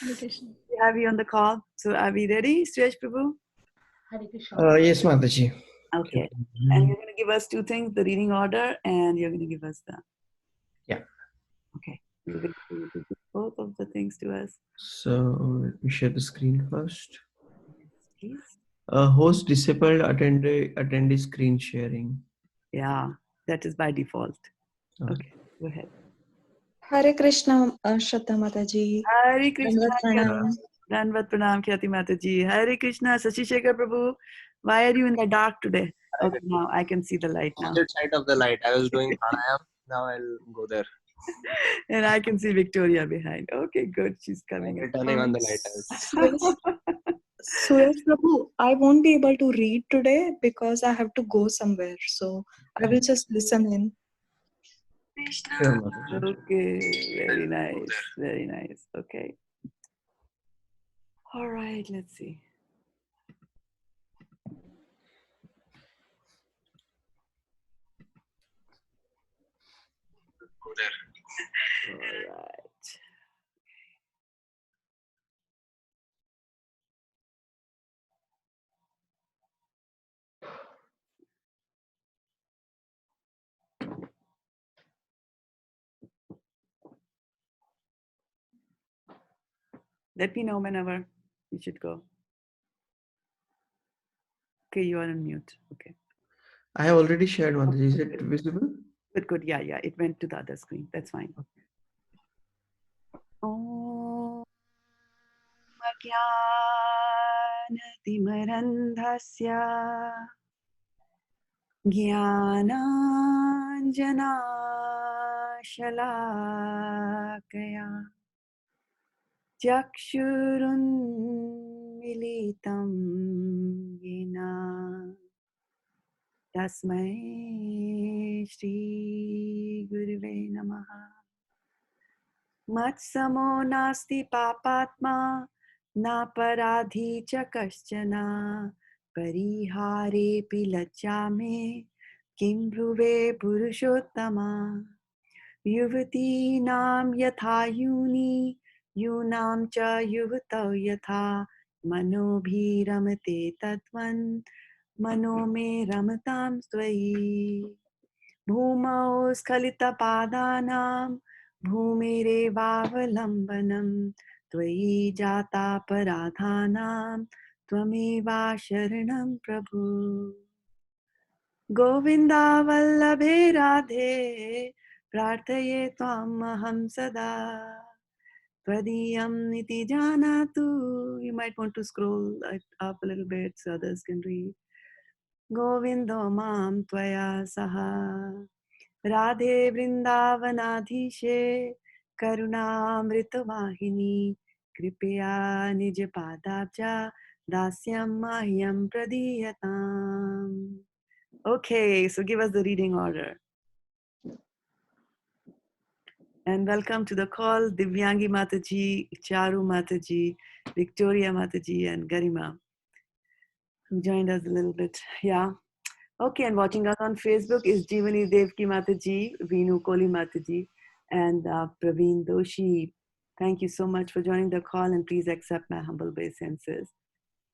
Hare Krishna. We have you on the call. So are we ready, Suresh Prabhu? Hare Krishna. Yes, Mataji. Okay. And you're going to give us two things, the reading order, and you're going to give us the... Yeah. Okay. You're going to do both of the things to us. So let me share the screen first. Please. Host disabled attendee screen sharing. Yeah, that is by default. Okay, go ahead. Hare Krishna, Shraddha Mataji. Hare Krishna. Dandavat pranam. Dandavat pranam, Khyati Mataji. Hare Krishna, Sashi Shekhar Prabhu. Why are you in the dark today? Okay, now I can see the light now. Opposite side of the light. I was doing pranayam. Now I'll go there. And I can see Victoria behind. Okay, good. She's coming. I'm turning on the light. Suresh Prabhu, I won't be able to read today because I have to go somewhere. So I will just listen in. Sure, Mataji. Okay, very nice. Very nice. Okay. All right, let's see. Go there. All right. Let me know whenever you should go. Okay, you are on mute. Okay. I have already shared, Mataji. Is it visible? Good, good. Yeah, yeah. It went to the other screen. That's fine. Om Ajnanatimarandhasya Jnananjanashalakaya Chakshurunmilitam Yena Tasmai Shri Gurave Namaha. Matsamo nasti papatma na paradhi cha kaschana parihare pilachame kim bhruve purushottama yuvati nam yatha yuni yunam cha yuvatau yatha manobhi ramate tatvan mano me ramatam tvai bhumau skhalita padanam भूमिरेवावलम्बनं त्वयि जाता पराधानां त्वमेवा शरणं प्रभु गोविन्दा वल्लभे राधे प्रार्थये त्वामहं सदा त्वदीयं निति जानातु. You might want to scroll it up a little bit so others can read. Govindo mam tvaya saha Radhe Vrindavanadhishe Karunamritavahini Kripaya Nija Padabja Dasyam Mahyam Pradiyatam. Okay, so give us the reading order. And welcome to the call, Divyangi Mataji, Charu Mataji, Victoria Mataji, and Garima, who joined us a little bit. Yeah. Okay, and watching us on Facebook is Jeevani Devki Mataji, Veenu Koli Mataji, and Praveen Doshi. Thank you so much for joining the call, and please accept my humble obeisances.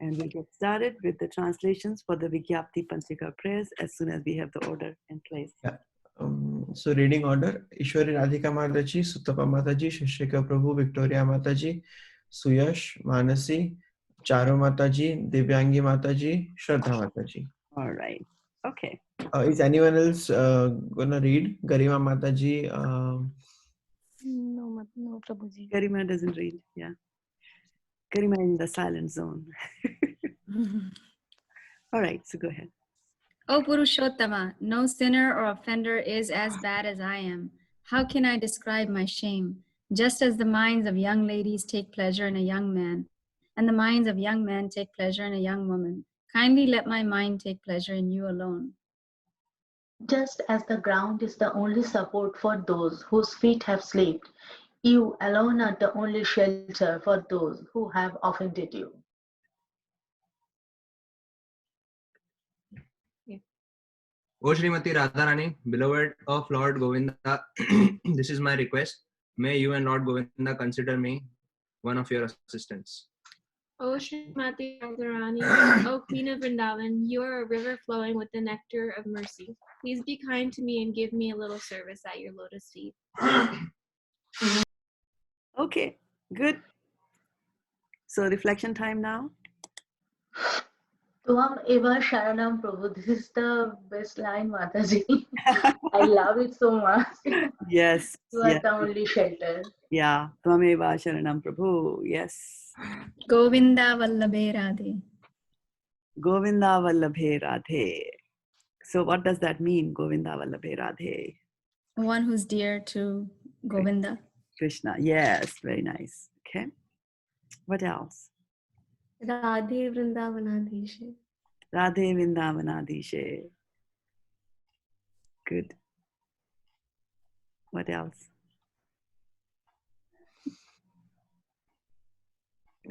And we'll get started with the translations for the Vigyapti Panchika prayers as soon as we have the order in place. Yeah. So reading order: Ishwari Radhika Mataji, Sutapa Mataji, Shashika Prabhu, Victoria Mataji, Suyash, Manasi, Charu Mataji, Divyangi Mataji, Shraddha Mataji. All right. Okay. Is anyone else gonna read? Garima Mataji. No, no, Prabhuji. Garima doesn't read. Yeah. Garima in the silent zone. All right. So go ahead. O Purushottama, no sinner or offender is as bad as I am. How can I describe my shame? Just as the minds of young ladies take pleasure in a young man, and the minds of young men take pleasure in a young woman, kindly let my mind take pleasure in you alone. Just as the ground is the only support for those whose feet have slipped, you alone are the only shelter for those who have offended you. O Srimati Radharani, beloved of Lord Govinda, this is my request. May you and Lord Govinda consider me one of your assistants. O Srimati Radharani, O Queen of Vrindavan, you are a river flowing with the nectar of mercy. Please be kind to me and give me a little service at your lotus feet. Okay, good. So reflection time now. Tuam eva sharanam Prabhu. This is the best line, Mataji. I love it so much. Yes, You are yes, the only shelter. yeah. Tvameva Sharanam Prabhu. Yes. Govinda Vallabhe Radhe. Govinda Vallabhe Radhe. So what does that mean, Govinda Vallabhe Radhe? One who's dear to Govinda. Krishna. Yes, very nice. Okay. What else? Radhe Vrindavanadeshe. Radhe Vrindavanadishe. Good. What else?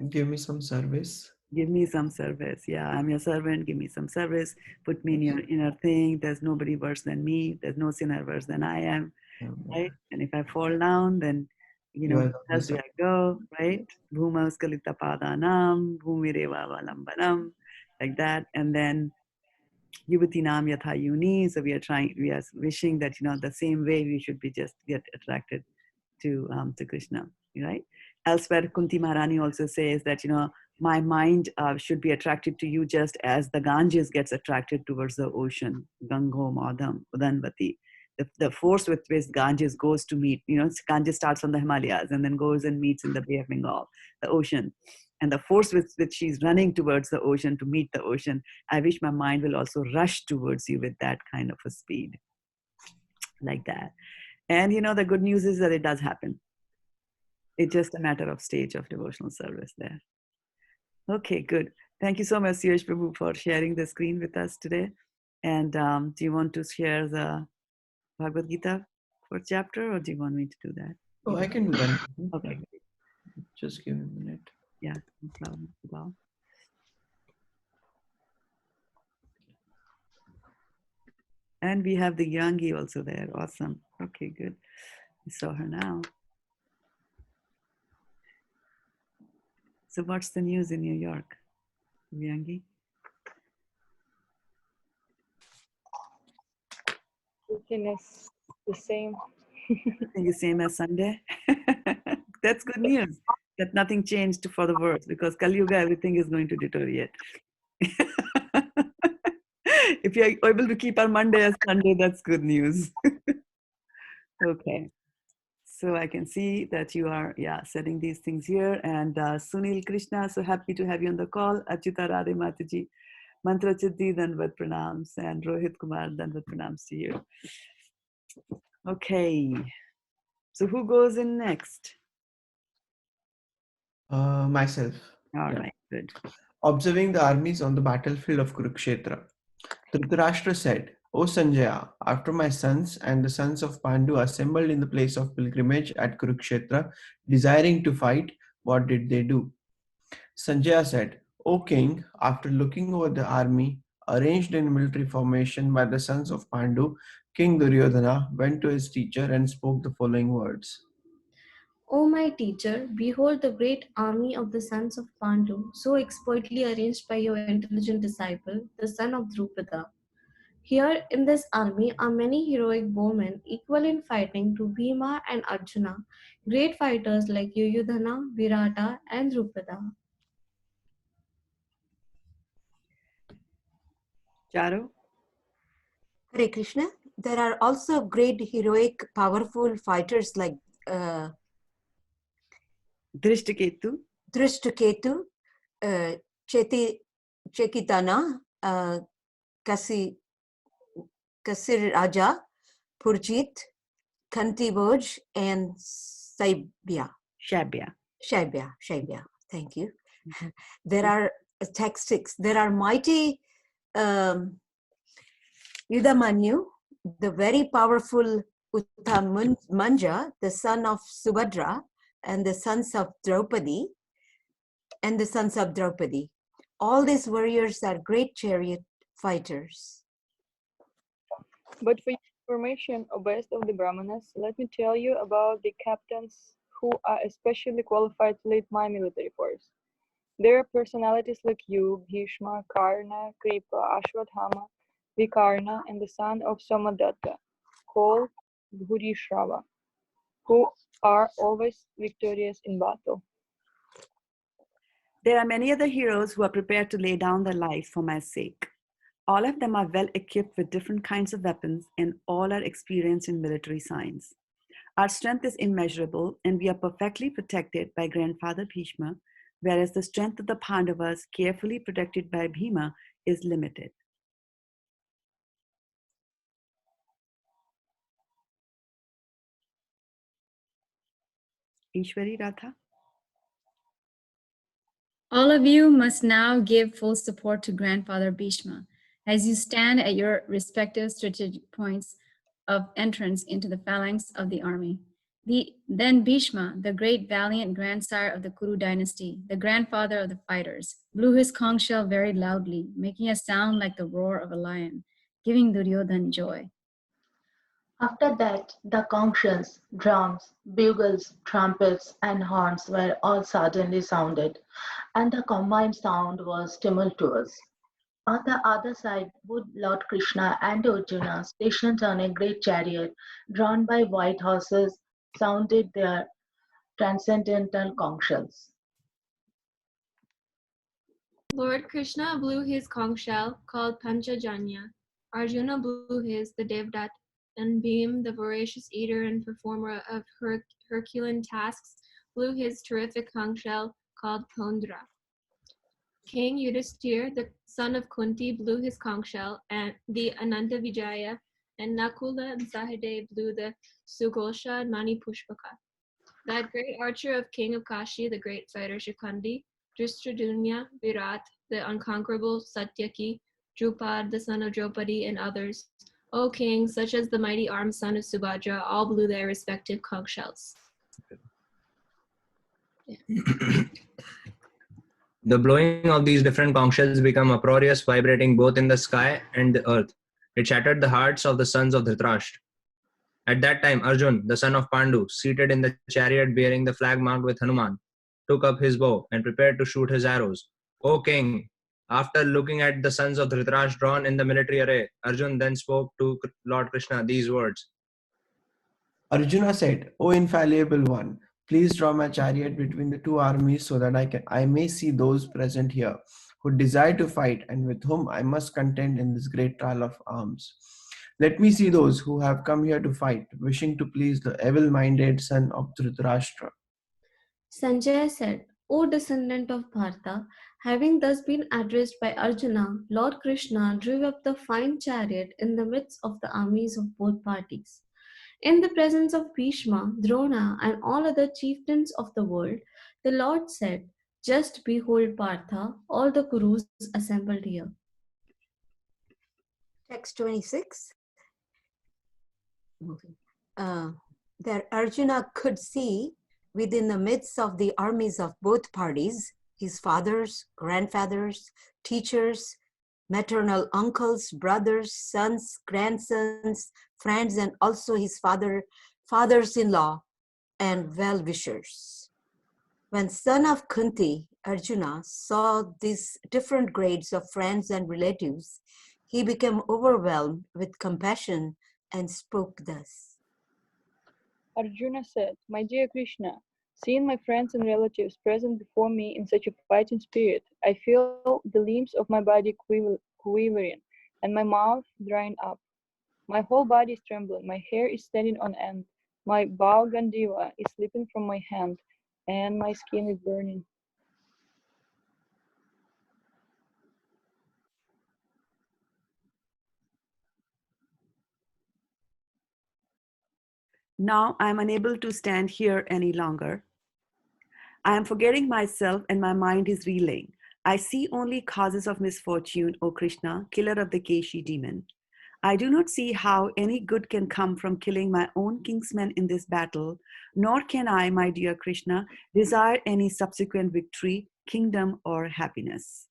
Give me some service. Give me some service. Yeah, I'm your servant. Give me some service. Put me in your inner thing. There's nobody worse than me. There's no sinner worse than I am. Right? And if I fall down, then You are the where do person. I go? Right? Bhuma Skalita Padanam, Bhumireva Valambanam, like that. And then Yuvatinam Yatha Yuni. So we are wishing that the same way we should be just get attracted to Krishna, right? Elsewhere, Kunti Maharani also says that my mind should be attracted to you just as the Ganges gets attracted towards the ocean. Gango Madham Udanvati. The force with which Ganges goes to meet, Ganges starts from the Himalayas and then goes and meets in the Bay of Bengal, the ocean. And the force with which she's running towards the ocean to meet the ocean, I wish my mind will also rush towards you with that kind of a speed, like that. And the good news is that it does happen. It's just a matter of stage of devotional service there. Okay, good. Thank you so much, Yash Prabhu, for sharing the screen with us today. And do you want to share the Bhagavad Gita for chapter, or do you want me to do that? Oh, I can do that. Okay. Just give me a minute. Yeah, no problem at all. And we have the Yangi also there. Awesome. Okay, good. I saw her now. So what's the news in New York, Yangi? Everything is the same. Everything is same as Sunday. That's good news. That nothing changed for the worse, because Kali Yuga, everything is going to deteriorate. If you're able to keep our Monday as Sunday, that's good news. Okay. So I can see that you are, setting these things here. And Sunil Krishna, so happy to have you on the call. Achyuta Radhe Mataji, Mantra Chitti, Danvat Pranams, and Rohit Kumar, Danvat Pranams to you. Okay. So who goes in next? Myself. All right, good. Observing the armies on the battlefield of Kurukshetra. Dhritarashtra said, O Sanjaya, after my sons and the sons of Pandu assembled in the place of pilgrimage at Kurukshetra, desiring to fight, what did they do? Sanjaya said, O king, after looking over the army arranged in military formation by the sons of Pandu, King Duryodhana went to his teacher and spoke the following words. O my teacher, behold the great army of the sons of Pandu, so expertly arranged by your intelligent disciple, the son of Drupada. Here in this army are many heroic bowmen equal in fighting to Bhima and Arjuna, great fighters like Yuyudhana, Virata, and Drupada. Charu? Hare Krishna. There are also great, heroic, powerful fighters like Drishtaketu? Drishtaketu, Chekitana, Kasir Raja, Purjit, Kantiboj, and Saibya. Shaibya. Thank you. There are tactics. There are mighty Yudamanyu, the very powerful Uttamanja, the son of Subhadra, and the sons of Draupadi, All these warriors are great chariot fighters. But for your information, O best of the Brahmanas, let me tell you about the captains who are especially qualified to lead my military force. There are personalities like you, Bhishma, Karna, Kripa, Ashwadhama, Vikarna, and the son of Somadatta, called Bhurishrava, who are always victorious in battle. There are many other heroes who are prepared to lay down their life for my sake. All of them are well equipped with different kinds of weapons, and all are experienced in military science. Our strength is immeasurable, and we are perfectly protected by Grandfather Bhishma, whereas the strength of the Pandavas, carefully protected by Bhima, is limited. Ishwari Radha? All of you must now give full support to Grandfather Bhishma as you stand at your respective strategic points of entrance into the phalanx of the army. Then Bhishma, the great valiant grandsire of the Kuru dynasty, the grandfather of the fighters, blew his conch shell very loudly, making a sound like the roar of a lion, giving Duryodhan joy. After that, the conch shells, drums, bugles, trumpets, and horns were all suddenly sounded, and the combined sound was tumultuous. On the other side, both Lord Krishna and Arjuna, stationed on a great chariot drawn by white horses, sounded their transcendental conch shells. Lord Krishna blew his conch shell, called Panchajanya. Arjuna blew his, the Devdat, and Bhim, the voracious eater and performer of Herculean tasks, blew his terrific conch shell, called Pondra. King Yudhisthira, the son of Kunti, blew his conch shell, and the Ananta Vijaya, and Nakula and Sahadev blew the Sugosha and Mani Pushpaka. That great archer of King of Kashi, the great fighter Shikhandi, Drishtadyumna, Virat, the unconquerable Satyaki, Drupad, the son of Draupadi, and others, O king, such as the mighty armed son of Subhadra, all blew their respective conch shells. The blowing of these different conch shells became uproarious, vibrating both in the sky and the earth. It shattered the hearts of the sons of Dhritarashtra. At that time, Arjun, the son of Pandu, seated in the chariot bearing the flag marked with Hanuman, took up his bow and prepared to shoot his arrows. O king, after looking at the sons of Dhritarashtra drawn in the military array, Arjun then spoke to Lord Krishna these words. Arjuna said, O infallible one, please draw my chariot between the two armies so that I may see those present here who desire to fight and with whom I must contend in this great trial of arms. Let me see those who have come here to fight, wishing to please the evil-minded son of Dhritarashtra. Sanjaya said, O descendant of Bharata, having thus been addressed by Arjuna, Lord Krishna drew up the fine chariot in the midst of the armies of both parties. In the presence of Bhishma, Drona, and all other chieftains of the world, the Lord said, Just behold, Partha, all the Kurus assembled here. Text 26. That Arjuna could see within the midst of the armies of both parties, his fathers, grandfathers, teachers, maternal uncles, brothers, sons, grandsons, friends, and also his fathers-in-law and well-wishers. When son of Kunti, Arjuna, saw these different grades of friends and relatives, he became overwhelmed with compassion and spoke thus. Arjuna said, My dear Krishna, seeing my friends and relatives present before me in such a fighting spirit, I feel the limbs of my body quivering and my mouth drying up. My whole body is trembling, my hair is standing on end, my bow gandiva is slipping from my hand, and my skin is burning. Now I am unable to stand here any longer. I am forgetting myself and my mind is reeling. I see only causes of misfortune, O Krishna, killer of the Keshi demon. I do not see how any good can come from killing my own kinsmen in this battle, nor can I, my dear Krishna, desire any subsequent victory, kingdom, or happiness.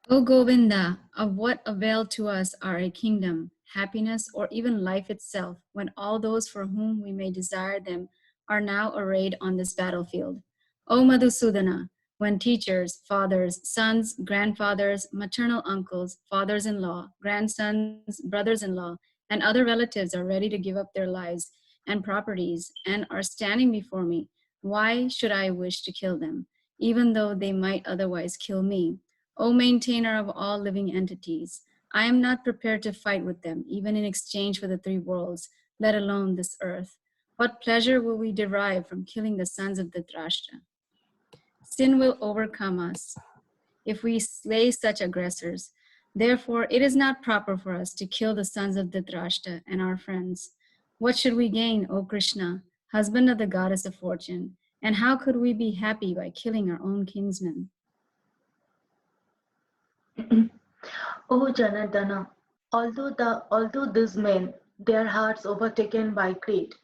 O Govinda, of what avail to us are a kingdom, happiness, or even life itself, when all those for whom we may desire them are now arrayed on this battlefield. O Madhusudana, when teachers, fathers, sons, grandfathers, maternal uncles, fathers-in-law, grandsons, brothers-in-law, and other relatives are ready to give up their lives and properties and are standing before me, why should I wish to kill them, even though they might otherwise kill me? O maintainer of all living entities, I am not prepared to fight with them, even in exchange for the three worlds, let alone this earth. What pleasure will we derive from killing the sons of Dhritarashtra? Sin will overcome us if we slay such aggressors. Therefore, it is not proper for us to kill the sons of Dhritarashtra and our friends. What should we gain, O Krishna, husband of the goddess of fortune? And how could we be happy by killing our own kinsmen? O Janardana, although these men, their hearts overtaken by greed,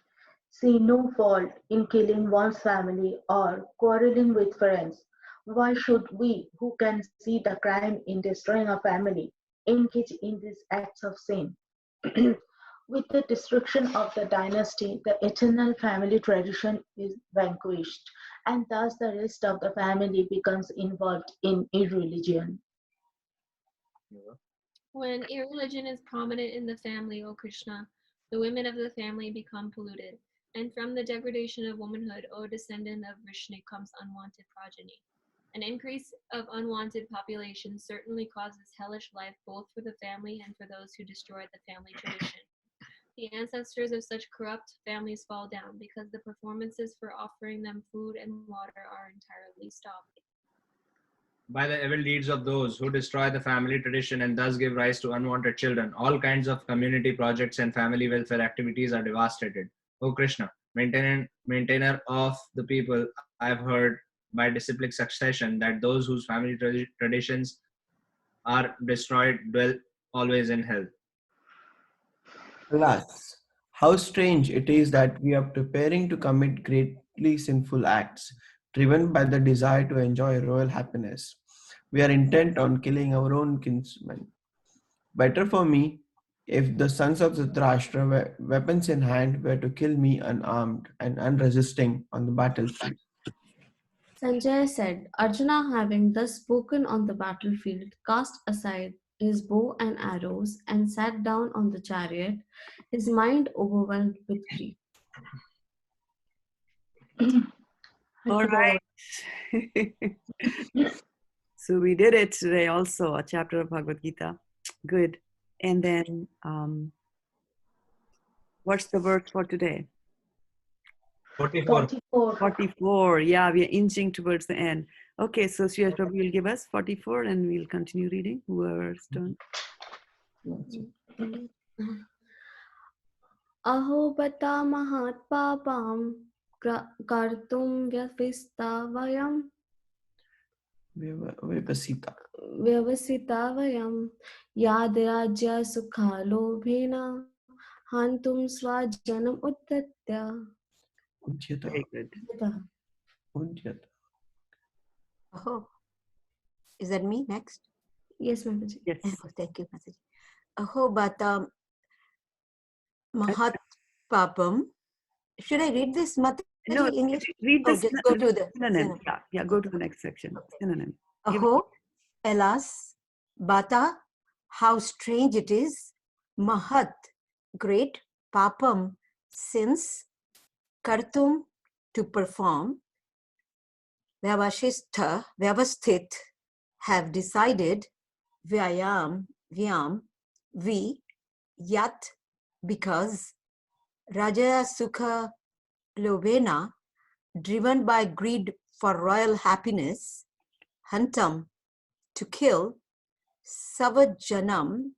see no fault in killing one's family or quarreling with friends, why should we, who can see the crime in destroying a family, engage in these acts of sin? With the destruction of the dynasty, the eternal family tradition is vanquished, and thus the rest of the family becomes involved in irreligion. When irreligion is prominent in the family, O Krishna, the women of the family become polluted, and from the degradation of womanhood, O descendant of Vishnu, comes unwanted progeny. An increase of unwanted population certainly causes hellish life both for the family and for those who destroy the family tradition. The ancestors of such corrupt families fall down because the performances for offering them food and water are entirely stopped. By the evil deeds of those who destroy the family tradition and thus give rise to unwanted children, all kinds of community projects and family welfare activities are devastated. O Krishna, maintainer of the people, I have heard by disciplic succession that those whose family traditions are destroyed dwell always in hell. Alas, how strange it is that we are preparing to commit greatly sinful acts, driven by the desire to enjoy royal happiness. We are intent on killing our own kinsmen. Better for me if the sons of Dhritarashtra, weapons in hand, were to kill me unarmed and unresisting on the battlefield. Sanjaya said, Arjuna, having thus spoken on the battlefield, cast aside his bow and arrows and sat down on the chariot, his mind overwhelmed with grief. All right. So we did it today also, a chapter of Bhagavad Gita. Good. And then what's the verse for today? 44. 44. Yeah, we are inching towards the end. Okay, so Sri Prabhu will give us 44 and we'll continue reading. Whoever's turn. Aho bata mahat papam kartum vyavisthavayam vyavasitavayam yadrajya sukhalobhena hantum swajanam uttatya. Very good. Oh, is that me next? Yes, Mataji. Yes. Oh, thank you, Mataji. Aho bata mahat papam. Should I read this, Mataji, No, English? read Oh, this. just go to the synonym. Yeah, go to the next section. Synonym. Aho, alas, bata, how strange it is. Mahat, great. Papam, sins. Kartum, to perform. Vyavasthit, have decided. Vyam, we. Yat, because. Raja Sukha Lovena, driven by greed for royal happiness. Hantam, to kill. Savajanam,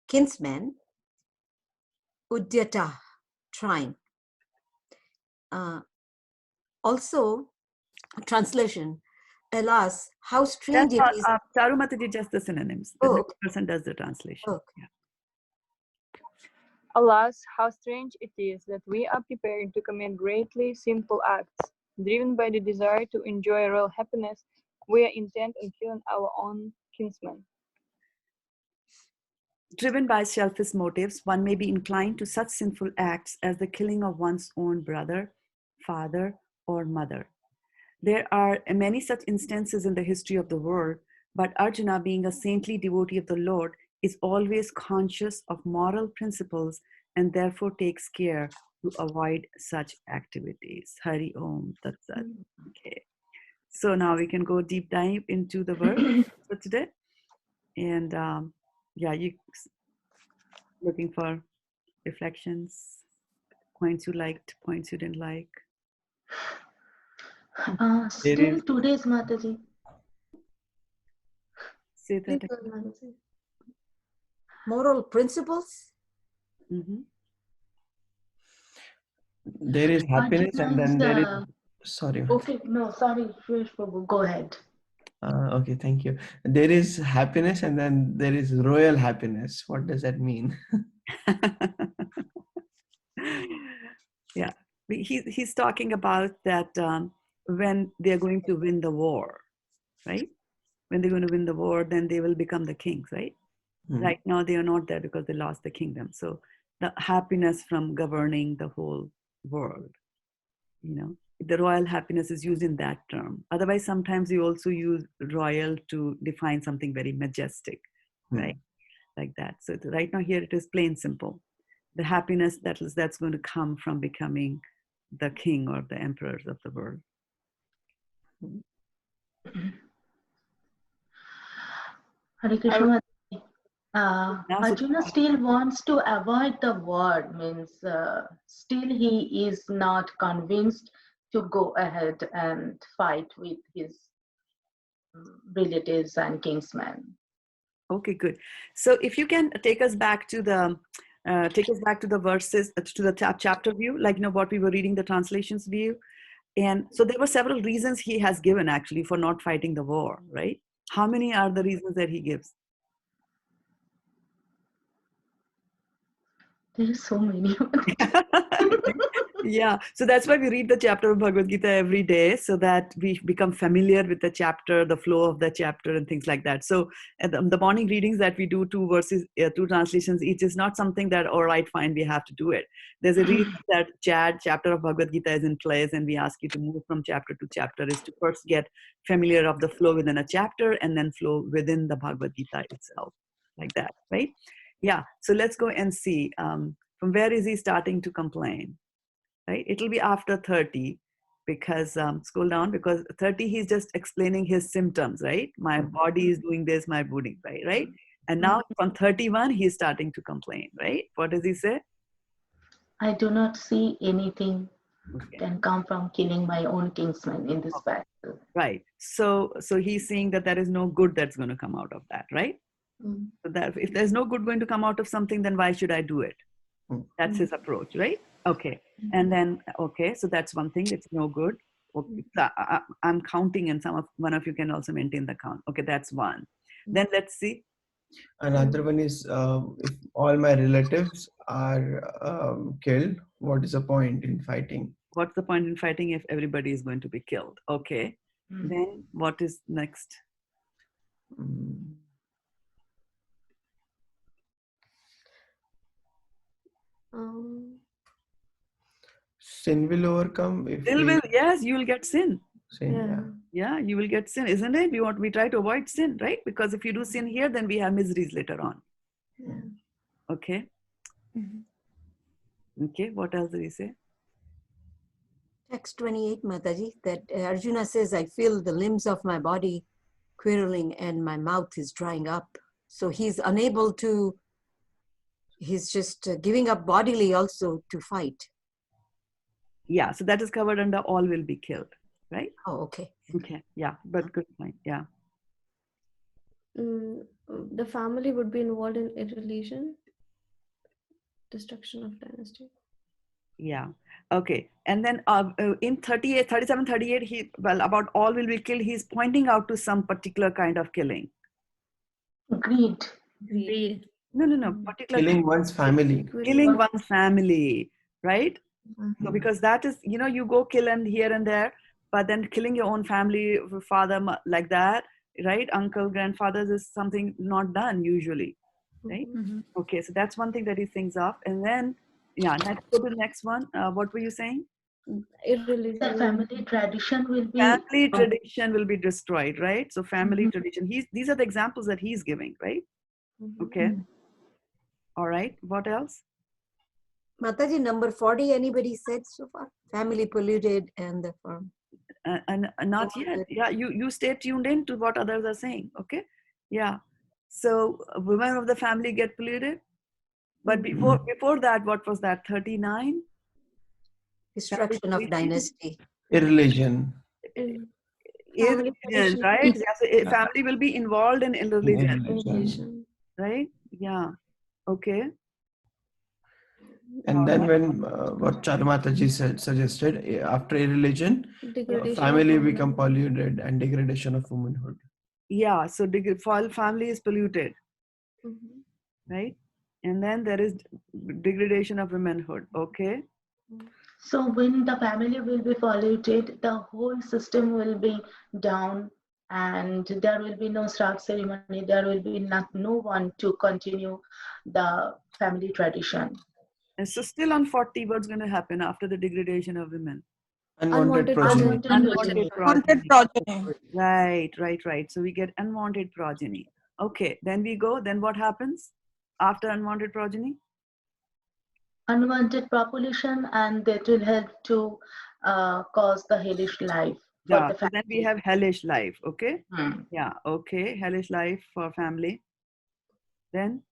kinsman. Udyata, trying. Also, translation. Alas, how strange it is. Charu Mataji, just the synonyms. The next person does the translation. Okay. Yeah. Alas, how strange it is that we are preparing to commit greatly sinful acts. Driven by the desire to enjoy royal happiness, we are intent on killing our own kinsmen. Driven by selfish motives, one may be inclined to such sinful acts as the killing of one's own brother, father, or mother. There are many such instances in the history of the world, but Arjuna, being a saintly devotee of the Lord, is always conscious of moral principles and therefore takes care to avoid such activities. Hari Om Tat Sat. Okay. So now we can go deep dive into the verse for today. And yeah, you looking for reflections, points you liked, points you didn't like. Still 2 days, Mataji. Say that. Moral principles. Mm-hmm. There is happiness and then there is. Sorry. Okay, no, sorry, Suresh Prabhu, go ahead. Okay, thank you. There is happiness and then there is royal happiness. What does that mean? Yeah, he's talking about that when they're going to win the war, right? When they're going to win the war, then they will become the kings, right? Right now they are not there because they lost the kingdom. So the happiness from governing the whole world, you know, the royal happiness is used in that term. Otherwise, sometimes you also use royal to define something very majestic, right? Like that. So right now here it is plain simple. The happiness that's going to come from becoming the king or the emperors of the world. Hare Krishna. Arjuna still wants to avoid the war, means still he is not convinced to go ahead and fight with his relatives and kinsmen. Okay, good. So if you can take us back to the verses, to the chapter view, like, you know, what we were reading, the translations view. And so there were several reasons he has given actually for not fighting the war, right? How many are the reasons that he gives? There's so many. Yeah, so that's why we read the chapter of Bhagavad Gita every day, so that we become familiar with the chapter, the flow of the chapter, and things like that. So the morning readings that we do, 2 verses, 2 translations each, is not something that, all right, fine, we have to do it. There's a reason that chapter of Bhagavad Gita is in place, and we ask you to move from chapter to chapter, is to first get familiar of the flow within a chapter and then flow within the Bhagavad Gita itself, like that, right? Yeah, so let's go and see from where is he starting to complain. Right, it'll be after 30, because scroll down, because 30 he's just explaining his symptoms, right? My body is doing this, my body, right? And now from 31 he's starting to complain, right? What does he say? I do not see anything can come from killing my own kinsmen in this battle. Right. So he's saying that there is no good that's going to come out of that, right? So that if there's no good going to come out of something, then why should I do it? That's his approach, right? Okay. And then, okay, so that's one thing, it's no good. Okay. So I'm counting, and one of you can also maintain the count. Okay, that's one. Then let's see. Another one is if all my relatives are killed, what is the point in fighting? What's the point in fighting if everybody is going to be killed? Okay. Then what is next? Sin will overcome if yes, you will get sin. Sin, yeah, you will get sin, isn't it? We try to avoid sin, right? Because if you do sin here, then we have miseries later on. Okay. Okay, what else did he say? Text 28, Mataji, that Arjuna says, I feel the limbs of my body quivering and my mouth is drying up. So he's unable to, he's just giving up bodily also to fight. Yeah, so that is covered under all will be killed, right? Oh, okay. Okay, yeah, but good point, yeah. The family would be involved in irreligion, destruction of dynasty. Yeah, okay. And then in 37, 38, about all will be killed, he's pointing out to some particular kind of killing. Greed. No, particular killing one's family. Killing one's family, right? So because that is, you go kill and here and there, but then killing your own family, father, like that, right? Uncle, grandfathers is something not done usually, right? Okay, so that's one thing that he thinks of. And then, yeah, let's go to the next one. What were you saying? irreligion. The family tradition will be Family tradition will be destroyed, right? So family tradition. These are the examples that he's giving, right? Okay. All right. What else? Mataji, number 40, anybody said so far? Family polluted and the farm. And not yet. Yeah, you stay tuned in to what others are saying. Okay. Yeah. So women of the family get polluted. But before that, what was that? 39? Destruction of dynasty. Irreligion. Family Irreligion, tradition. right? Yeah, so family will be involved in irreligion, Irreligion. right? Yeah. Okay. And then when what Charumataji suggested, after irreligion, Degradation family of become womanhood. polluted and degradation of womanhood. Yeah. So family is polluted, right? And then there is degradation of womanhood. Okay. So when the family will be polluted, the whole system will be down, and there will be no Shraddha ceremony. There will be no one to continue the family tradition. And so still on 40, what's going to happen after the degradation of women? Unwanted Unwanted progeny. Unwanted Unwanted progeny. progeny. Right. So we get unwanted progeny. Okay. Then we go. Then what happens after unwanted progeny? Unwanted population, and that will help to cause the hellish life for Yeah. the So family. then we have hellish life. Okay. Hmm. Yeah. Okay. Hellish life for family. Then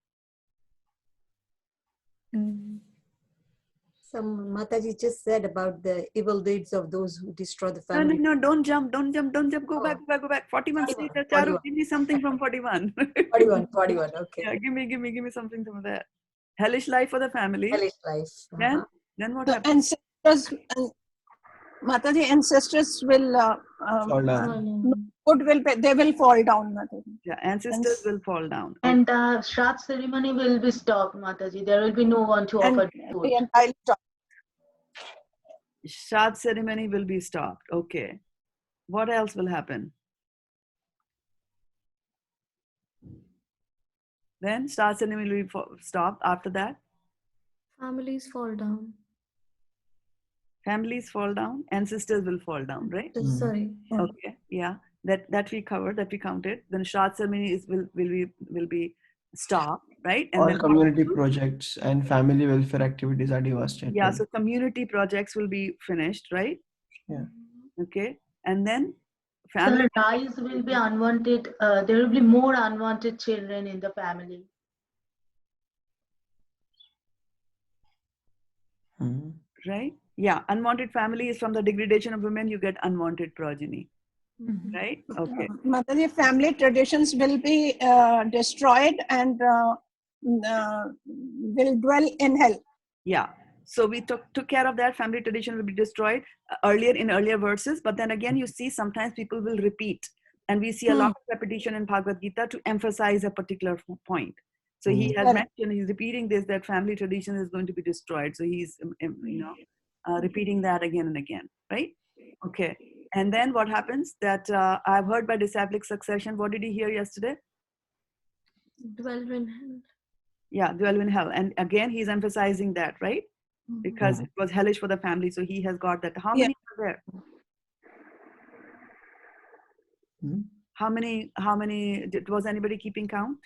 Some Mataji just said about the evil deeds of those who destroy the family. no. Don't jump. Go back. 41 41, later. 41. Charu, give me something from 41. 41, okay. Yeah. Give me something from there. Hellish life for the family. Hellish life. Then what The happens? ancestors, Mataji, ancestors will, Fall down. they will fall down, Mataji. Yeah, ancestors will fall down. And the Shraddha ceremony will be stopped, Mataji. There will be no one to offer food. The entire Shraddha ceremony will be stopped. Okay. What else will happen? Then Shraddha ceremony will be stopped. After that, Families fall down. families fall down. Ancestors will fall down, right? Sorry. Okay. Yeah. That we covered. That we counted. Then Shraddha ceremony will be stopped, right? And All then community projects and family welfare activities are devastated. yeah. So community projects will be finished, right? Yeah. Okay. And then family. The rise will be unwanted. There will be more unwanted children in the family. Right? Yeah. Unwanted family is from the degradation of women. You get unwanted progeny. Right? Okay. Mataji, family traditions will be destroyed and will dwell in hell. Yeah. So we took care of that. Family tradition will be destroyed earlier verses. But then again, you see sometimes people will repeat. And we see a lot of repetition in Bhagavad Gita to emphasize a particular point. So he has mentioned, he's repeating this, that family tradition is going to be destroyed. So he's, repeating that again and again, right? Okay. And then what happens that I've heard by disciplic succession. What did he hear yesterday? Dwell in hell. Yeah, dwell in hell. And again, he's emphasizing that, right? Because it was hellish for the family. So he has got that. How many are there? How many, was anybody keeping count?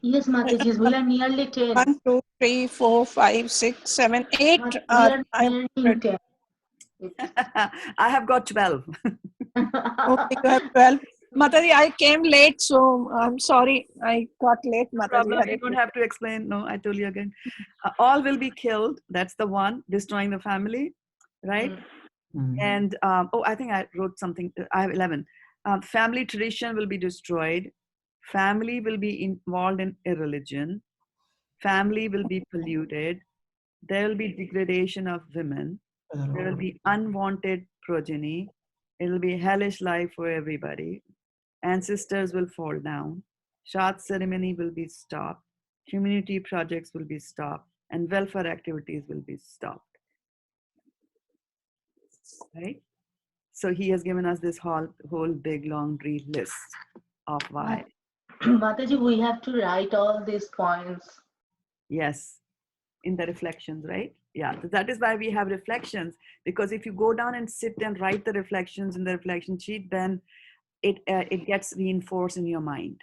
Yes, Mataji, we are nearly 10. 1, 2, 3, 4, 5, 6, 7, 8. We are nearly 10. I have got 12. Okay, you have 12. Mataji, I came late, so I'm sorry. I got late, Mataji. You don't have to explain. No, I told you again. All will be killed. That's the one, destroying the family, right? And I think I wrote something. I have 11. Family tradition will be destroyed. Family will be involved in irreligion. Family will be polluted. There will be degradation of women. There will be unwanted progeny. It will be hellish life for everybody. Ancestors will fall down. Shraddha ceremony will be stopped. Community projects will be stopped. And welfare activities will be stopped. Right? So he has given us this whole big long list of why. Mataji, we have to write all these points. Yes, in the reflections, right? Yeah, so that is why we have reflections, because if you go down and sit and write the reflections in the reflection sheet, then it gets reinforced in your mind,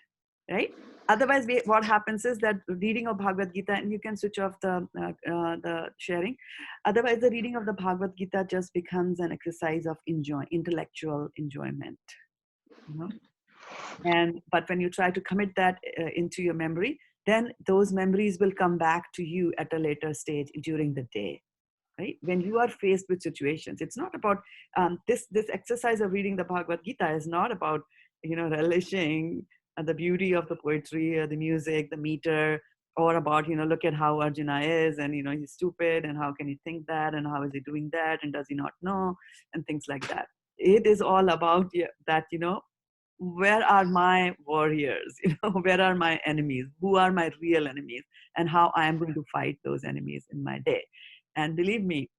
right? Otherwise, what happens is that reading of Bhagavad Gita, and you can switch off the sharing. Otherwise, the reading of the Bhagavad Gita just becomes an exercise of intellectual enjoyment, you know. But when you try to commit that into your memory, then those memories will come back to you at a later stage during the day, right? When you are faced with situations, it's not about this exercise of reading the Bhagavad Gita is not about, you know, relishing the beauty of the poetry or the music, the meter, or about, you know, look at how Arjuna is, and, you know, he's stupid, and how can he think that, and how is he doing that, and does he not know, and things like that. It is all about that, you know, where are my warriors, you know, where are my enemies, who are my real enemies, and how I am going to fight those enemies in my day. And believe me,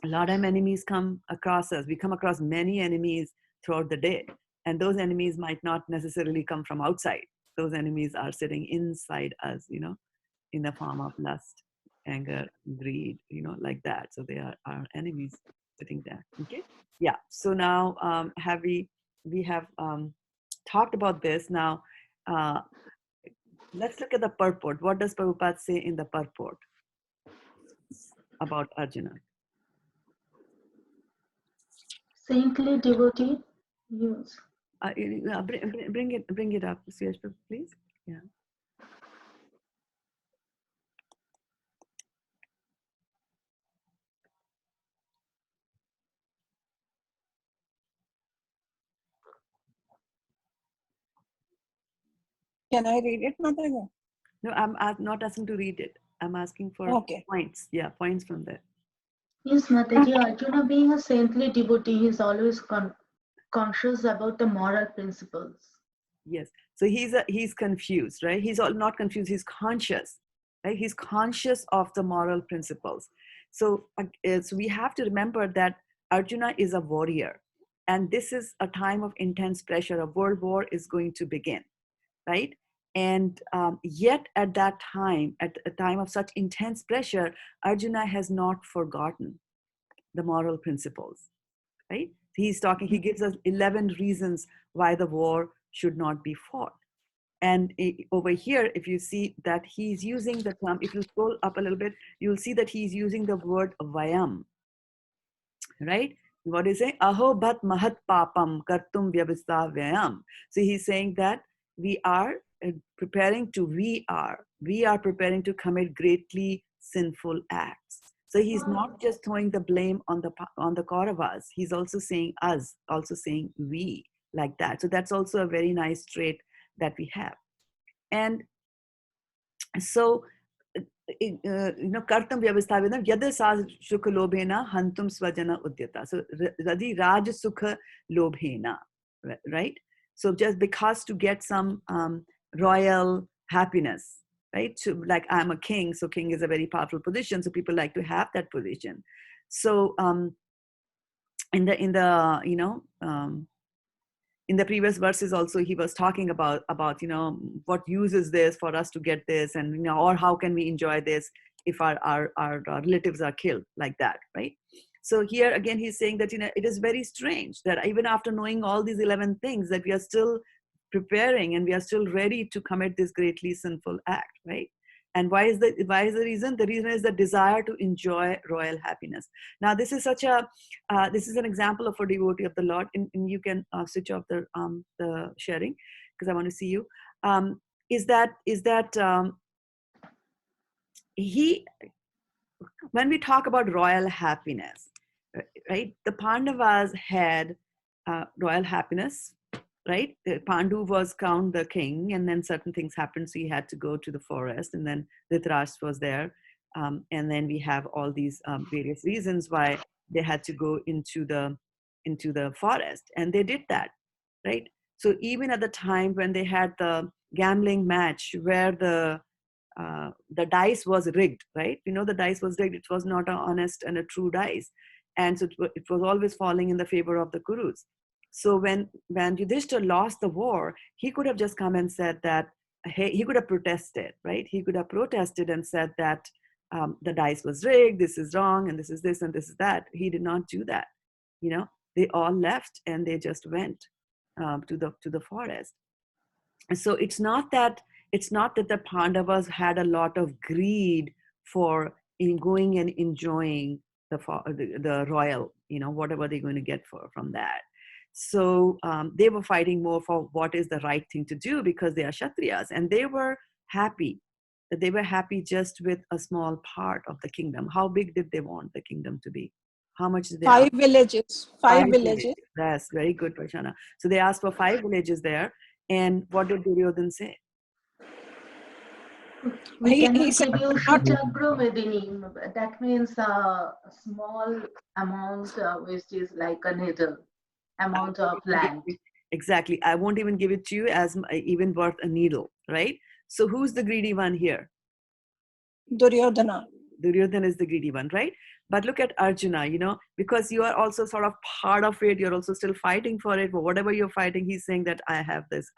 a lot of enemies come across us. We come across many enemies throughout the day, and those enemies might not necessarily come from outside. Those enemies are sitting inside us, you know, in the form of lust, anger, greed, you know, like that. So they are our enemies sitting there. Okay, yeah. So now we have talked about this. Now let's look at the purport. What does Prabhupada say in the purport about Arjuna? Saintly devotee use. Bring it up, Suyash, please. Yeah. Can I read it, Mataji? No, I'm not asking to read it. I'm asking for points. Yeah, points from there. Yes, Mataji, Arjuna being a saintly devotee, he is always conscious about the moral principles. Yes. So he's confused, right? He's not confused. He's conscious, right? He's conscious of the moral principles. So we have to remember that Arjuna is a warrior, and this is a time of intense pressure. A world war is going to begin, right? And yet at that time, at a time of such intense pressure, Arjuna has not forgotten the moral principles, right? He gives us 11 reasons why the war should not be fought. And over here, if you see that he's using the term, if you scroll up a little bit, you'll see that he's using the word vayam, right? What is it? Aho bhat mahat papam kartum vyavastha vayam. So he's saying that we are preparing to commit greatly sinful acts. So he's not just throwing the blame on the Kauravas. He's also saying us, also saying we, like that. So that's also a very nice trait that we have. And so, you know, kartam vyavasthavidam yada sa sukha lobhena hantum swajana udyata. So radi raj sukha lobhena, right? So just because to get some royal happiness, right? So like I'm a king, so king is a very powerful position, so people like to have that position. So in the you know in the previous verses also he was talking about you know, what use is this for us to get this, and, you know, or how can we enjoy this if our relatives are killed, like that, right? So here again he's saying that, you know, it is very strange that even after knowing all these 11 things, that we are still preparing and we are still ready to commit this greatly sinful act, right? And why is the reason? The reason is the desire to enjoy royal happiness. Now this is such a this is an example of a devotee of the Lord, and you can switch off the sharing because I want to see you. Is that he, when we talk about royal happiness, right? The Pandavas had royal happiness, right? Pandu was crowned the king, and then certain things happened, so he had to go to the forest, and then Dhritarashtra was there, and then we have all these various reasons why they had to go into the forest, and they did that, right? So even at the time when they had the gambling match where the dice was rigged, right? You know, the dice was rigged. It was not an honest and a true dice, and so it was always falling in the favor of the Kurus. So when Yudhishthira lost the war, he could have just come and said that, hey, he could have protested, right? He could have protested and said that, the dice was rigged, this is wrong, and this is this, and this is that. He did not do that. They all left and they just went to the forest. And so it's not that the Pandavas had a lot of greed for in going and enjoying the royal, whatever they're going to get from that. So they were fighting more for what is the right thing to do because they are Kshatriyas, and they were happy that they were happy just with a small part of the kingdom. How big did they want the kingdom to be? How much did they ask? 5 villages. 5 villages. That's very good, Prashana. So they asked for 5 villages there. And what did Duryodhan say? We He cannot said, give you not, Shuchakru Medini. That means a small amount, which is like a needle amount of land. Exactly. I won't even give it to you as even worth a needle, right? So who's the greedy one here? Duryodhana. Duryodhana is the greedy one, right? But look at Arjuna, because you are also sort of part of it. You're also still fighting for it. But whatever you're fighting, he's saying that I have this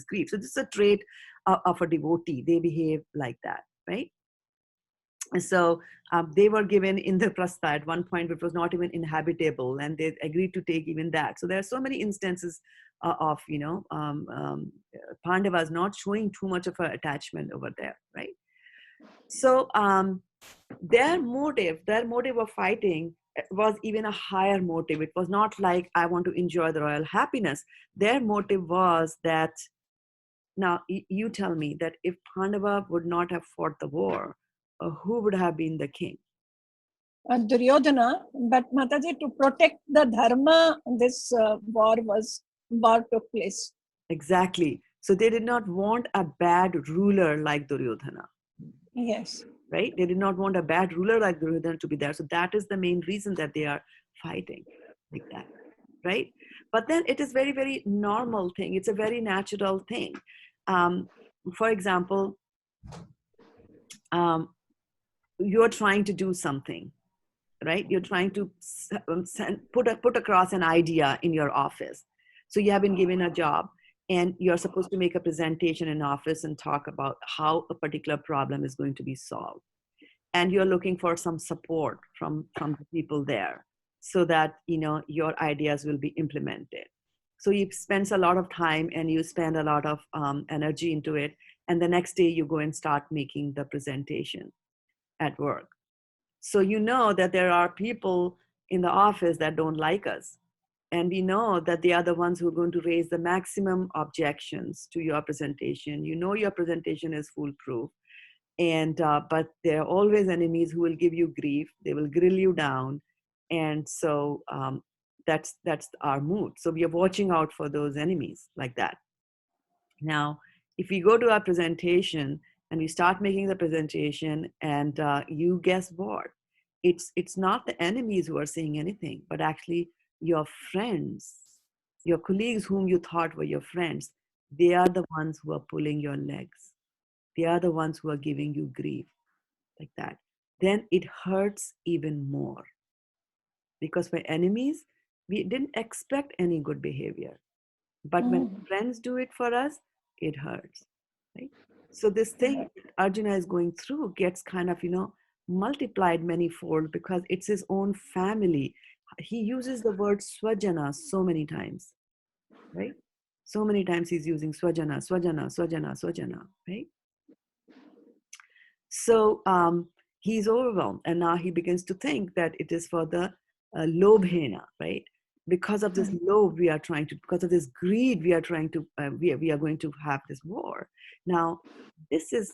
grief. So this is a trait of a devotee. They behave like that, right? And so they were given Indraprastha at one point, which was not even inhabitable, and they agreed to take even that. So there are so many instances of Pandavas not showing too much of an attachment over there, right? So their motive of fighting was even a higher motive. It was not like I want to enjoy the royal happiness. Their motive was that, now you tell me that if Pandava would not have fought the war, who would have been the king? Duryodhana, but Mataji, to protect the dharma, this war took place. Exactly. So they did not want a bad ruler like Duryodhana. Yes. Right? They did not want a bad ruler like Duryodhana to be there. So that is the main reason that they are fighting like that, right? But then it is very, very normal thing. It's a very natural thing. For example, you're trying to do something, right? You're trying to put across an idea in your office. So you have been given a job and you're supposed to make a presentation in office and talk about how a particular problem is going to be solved. And you're looking for some support from the people there so that, your ideas will be implemented. So you spend a lot of time and you spend a lot of energy into it. And the next day you go and start making the presentation at work. So you know that there are people in the office that don't like us. And we know that they are the ones who are going to raise the maximum objections to your presentation. You know your presentation is foolproof. And but there are always enemies who will give you grief. They will grill you down. And so that's our mood. So we are watching out for those enemies like that. Now, if we go to our presentation and we start making the presentation and you guess what? It's not the enemies who are saying anything, but actually your friends, your colleagues whom you thought were your friends, they are the ones who are pulling your legs. They are the ones who are giving you grief like that. Then it hurts even more. Because for enemies, we didn't expect any good behavior. But when friends do it for us, it hurts. Right? So this thing Arjuna is going through gets kind of, multiplied manyfold because it's his own family. He uses the word swajana so many times, right? So many times he's using swajana, swajana, swajana, swajana, right? So he's overwhelmed, and now he begins to think that it is for the lobhena, right? Because of this lobe, because of this greed, we are trying to, we are going to have this war. Now, this is,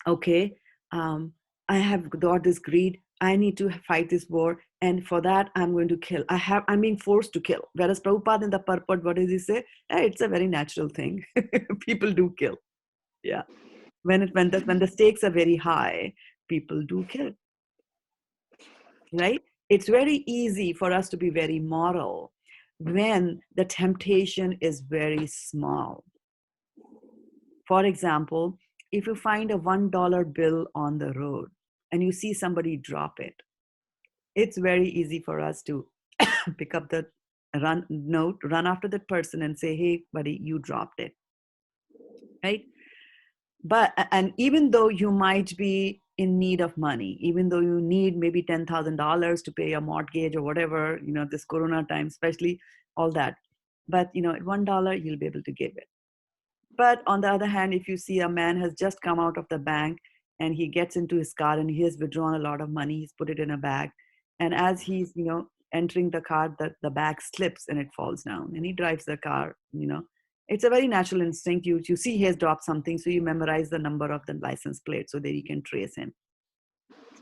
okay, I have got this greed. I need to fight this war, and for that, I'm going to kill. I'm being forced to kill. Whereas Prabhupada in the purport, what does he say? It's a very natural thing. People do kill. Yeah. When the stakes are very high, people do kill. Right? It's very easy for us to be very moral when the temptation is very small. For example, if you find a $1 bill on the road and you see somebody drop it, it's very easy for us to pick up the run after that person and say, hey, buddy, you dropped it. Right? And even though you might be in need of money, even though you need maybe $10,000 to pay a mortgage or whatever, this Corona time, especially all that, but at $1, you'll be able to give it. But on the other hand, if you see a man has just come out of the bank and he gets into his car and he has withdrawn a lot of money, he's put it in a bag. And as he's, entering the car, the bag slips and it falls down and he drives the car, it's a very natural instinct. You see he has dropped something, so you memorize the number of the license plate so that you can trace him.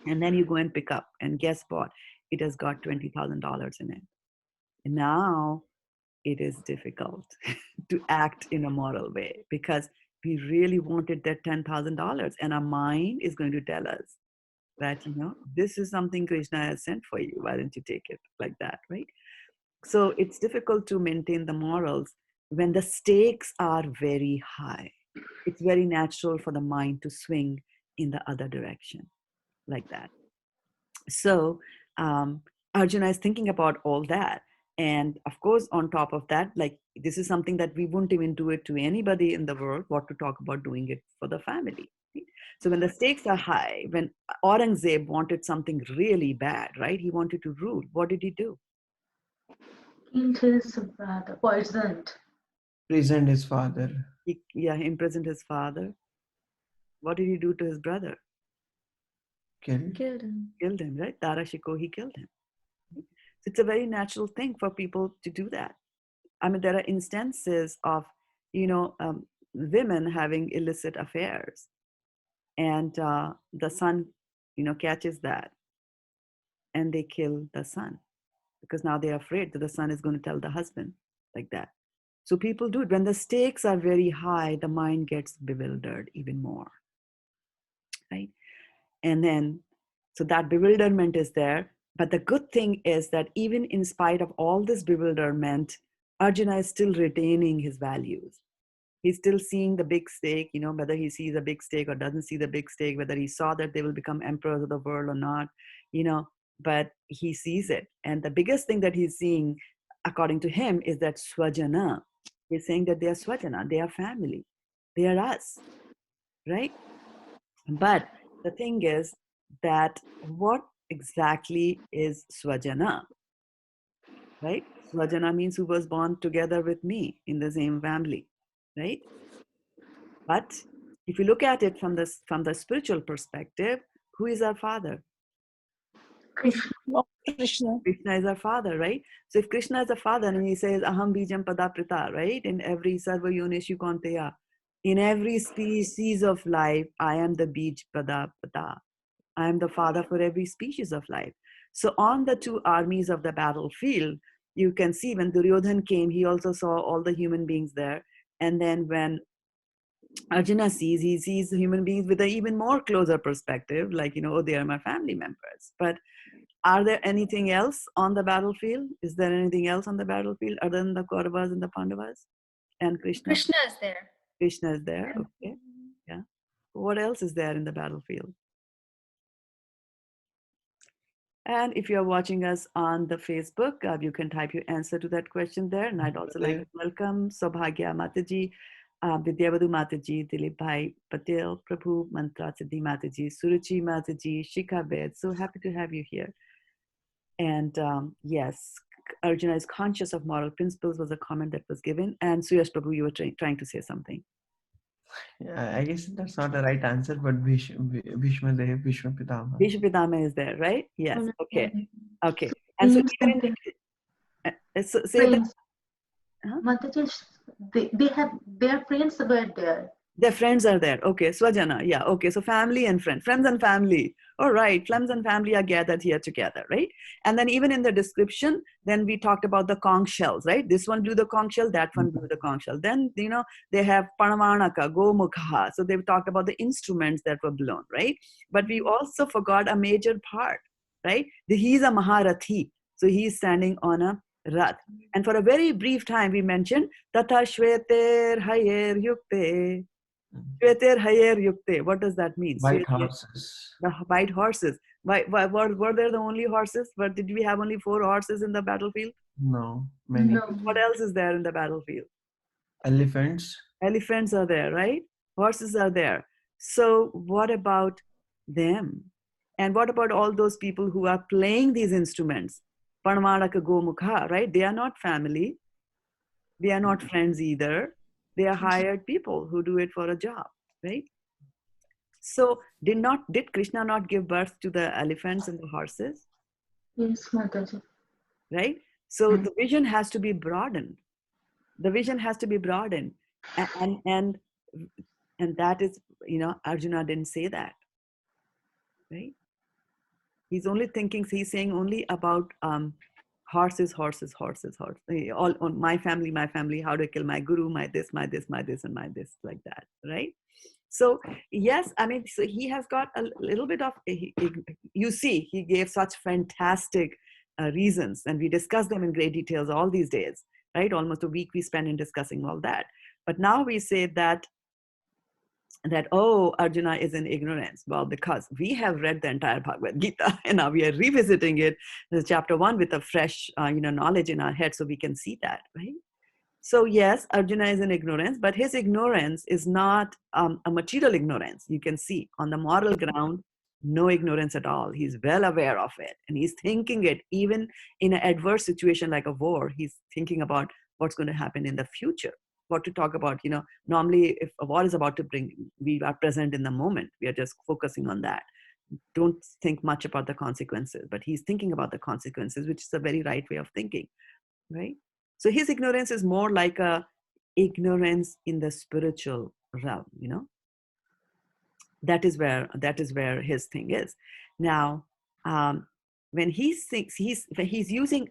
And then you go and pick up, and guess what? It has got $20,000 in it. And now it is difficult to act in a moral way because we really wanted that $10,000, and our mind is going to tell us that, this is something Krishna has sent for you. Why don't you take it like that, right? So it's difficult to maintain the morals when the stakes are very high. It's very natural for the mind to swing in the other direction like that. So Arjuna is thinking about all that. And of course, on top of that, like this is something that we wouldn't even do it to anybody in the world, what to talk about doing it for the family. Right? So when the stakes are high, when Aurangzeb wanted something really bad, right? He wanted to rule. What did he do? Killed his brother, poisoned. Imprisoned his father. He imprisoned his father. What did he do to his brother? Killed him, right? Tarashiko, he killed him. So it's a very natural thing for people to do that. I mean, there are instances of, women having illicit affairs, and the son, catches that, and they kill the son because now they're afraid that the son is going to tell the husband like that. So people do it. When the stakes are very high, the mind gets bewildered even more, right? And then, so that bewilderment is there. But the good thing is that even in spite of all this bewilderment, Arjuna is still retaining his values. He's still seeing the big stake, whether he sees a big stake or doesn't see the big stake, whether he saw that they will become emperors of the world or not, but he sees it. And the biggest thing that he's seeing, according to him, is that swajana. He's saying that they are swajana, they are family, they are us, right? But the thing is that what exactly is swajana, right? Swajana means who was born together with me in the same family, right? But if you look at it from the spiritual perspective, who is our father? Krishna. Krishna. Krishna is our father, right? So if Krishna is a father and he says aham bijam pada prita, right? In every sarva yonishu konteya, in every species of life, I am the bij pada pata. I am the father for every species of life. So on the two armies of the battlefield, you can see when Duryodhan came, he also saw all the human beings there. And then when Arjuna sees, he sees human beings with an even more closer perspective, like, oh, they are my family members. But are there anything else on the battlefield? Is there anything else on the battlefield other than the Kauravas and the Pandavas and Krishna? Krishna is there. Krishna is there, okay. Yeah. What else is there in the battlefield? And if you're watching us on the Facebook, you can type your answer to that question there. And I'd also like to welcome Sobhagya Mataji, Vidyavadu Mataji, Dilip Bhai Patel, Prabhu Mantra Siddhi Mataji, Suruchi Mataji, Shikha Ved. So happy to have you here. And yes, Arjuna is conscious of moral principles was a comment that was given. And Suyash Prabhu, you were trying to say something. Yeah, I guess that's not the right answer, but Bhishma Dev, Bhishma Pitama. Bhishma Pitama is there, right? Yes. Okay. Okay. So And so saying even say that. friends, Huh? Mataji, their friends were there. Their friends are there. Okay, Swajana. Yeah, okay. So family and friends and family. All right, friends and family are gathered here together, right? And then even in the description, then we talked about the conch shells, right? This one blew the conch shell, that one blew the conch shell. Then, they have Panavanaka, Gomukha. So they've talked about the instruments that were blown, right? But we also forgot a major part, right? He's a Maharathi. So he's standing on a Rath. And for a very brief time, we mentioned Tata Shveter Hayer Yukte. Shveter Hayer Yukte. What does that mean? White horses. The white horses. Were there the only horses? But did we have only 4 horses in the battlefield? No, many. No. What else is there in the battlefield? Elephants. Elephants are there, right? Horses are there. So what about them? And what about all those people who are playing these instruments? Panmadaka Gomukha, right? They are not family. They are not friends either. They are hired people who do it for a job, right? So did Krishna not give birth to the elephants and the horses? Yes, Mataji. Right? So the vision has to be broadened. The vision has to be broadened. And that is, Arjuna didn't say that. Right? He's only thinking, he's saying only about horses. All on my family, how to kill my guru, my this, and my this, like that, right? So yes, I mean, so he has got a little bit of, you see, he gave such fantastic reasons, and we discuss them in great details all these days, right? Almost a week we spend in discussing all that. But now we say that Arjuna is in ignorance. Well, because we have read the entire Bhagavad Gita and now we are revisiting it, chapter 1, with a fresh knowledge in our head, so we can see that, right? So yes, Arjuna is in ignorance, but his ignorance is not a material ignorance. You can see on the moral ground, no ignorance at all. He's well aware of it, and he's thinking it even in an adverse situation like a war. He's thinking about what's going to happen in the future. What to talk about, normally if a war is about to bring, we are present in the moment. We are just focusing on that. Don't think much about the consequences, but he's thinking about the consequences, which is a very right way of thinking, right? So his ignorance is more like a ignorance in the spiritual realm, That is where his thing is. Now, when he thinks he's using,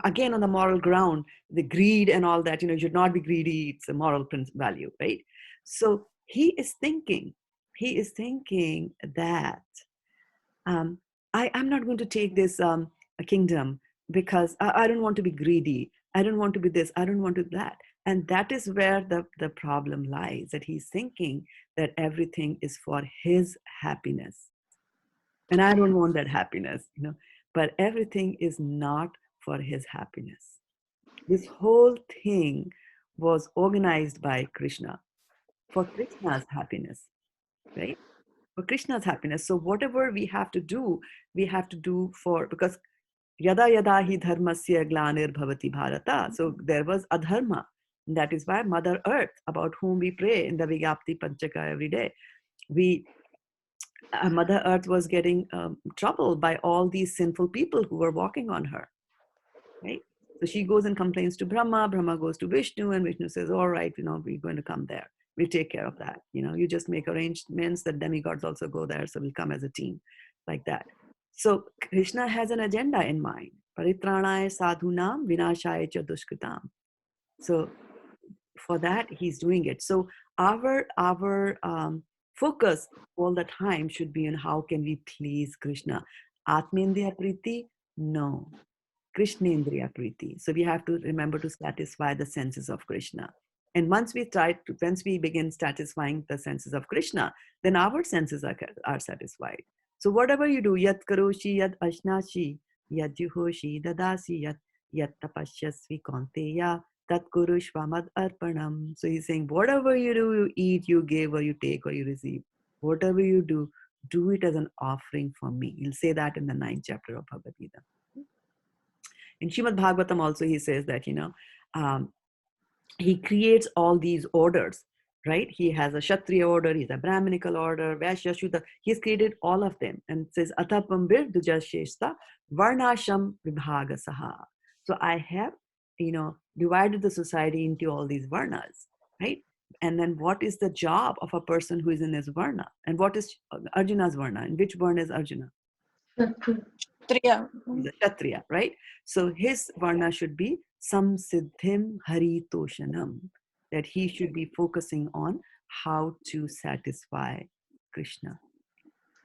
again, on the moral ground, the greed and all that, you should not be greedy. It's a moral value, right? So he is thinking that I'm not going to take this kingdom because I don't want to be greedy. I don't want to be this. I don't want to that. And that is where the problem lies, that he's thinking that everything is for his happiness. And I don't want that happiness, but everything is not for his happiness. This whole thing was organized by Krishna for Krishna's happiness, right? For Krishna's happiness. So whatever we have to do for, because yada yada hi dharmasya glanir bhavati bharata. So there was adharma. That is why Mother Earth, about whom we pray in the Vigyapti Panchaka every day, Mother Earth was getting troubled by all these sinful people who were walking on her, right? So she goes and complains to Brahma. Brahma goes to Vishnu, and Vishnu says, all right, we're going to come there. We'll take care of that. You just make arrangements that demigods also go there, so we'll come as a team, like that. So Krishna has an agenda in mind. Paritranaya sadhunam vinashaya cha dushkritam. So for that, he's doing it. So our focus all the time should be on how can we please Krishna. Atmendriya priti? No. Krishnendriya priti. So we have to remember to satisfy the senses of Krishna. And once we begin satisfying the senses of Krishna, then our senses are satisfied. So whatever you do, yat karoshi, yat ashnashi, yat juhoshi, dadasi, yat tapashyasvi konteya, tat kurushvamad arpanam. So he's saying, whatever you do, you eat, you give, or you take, or you receive. Whatever you do it as an offering for me. He'll say that in the 9th chapter of Bhagavad Gita. In Srimad Bhagavatam also he says that, he creates all these orders, right? He has a Kshatriya order, he's a Brahminical order, Vaishya, Shudra. He's created all of them and says, Atapambir dujasheshta varnasham vibhagasaha. So I have, divided the society into all these varnas, right? And then what is the job of a person who is in his varna? And what is Arjuna's varna? And which varna is Arjuna? Kshatriya. He's a Kshatriya, right? So his varna should be samsiddhim haritoshanam, that he should be focusing on how to satisfy Krishna.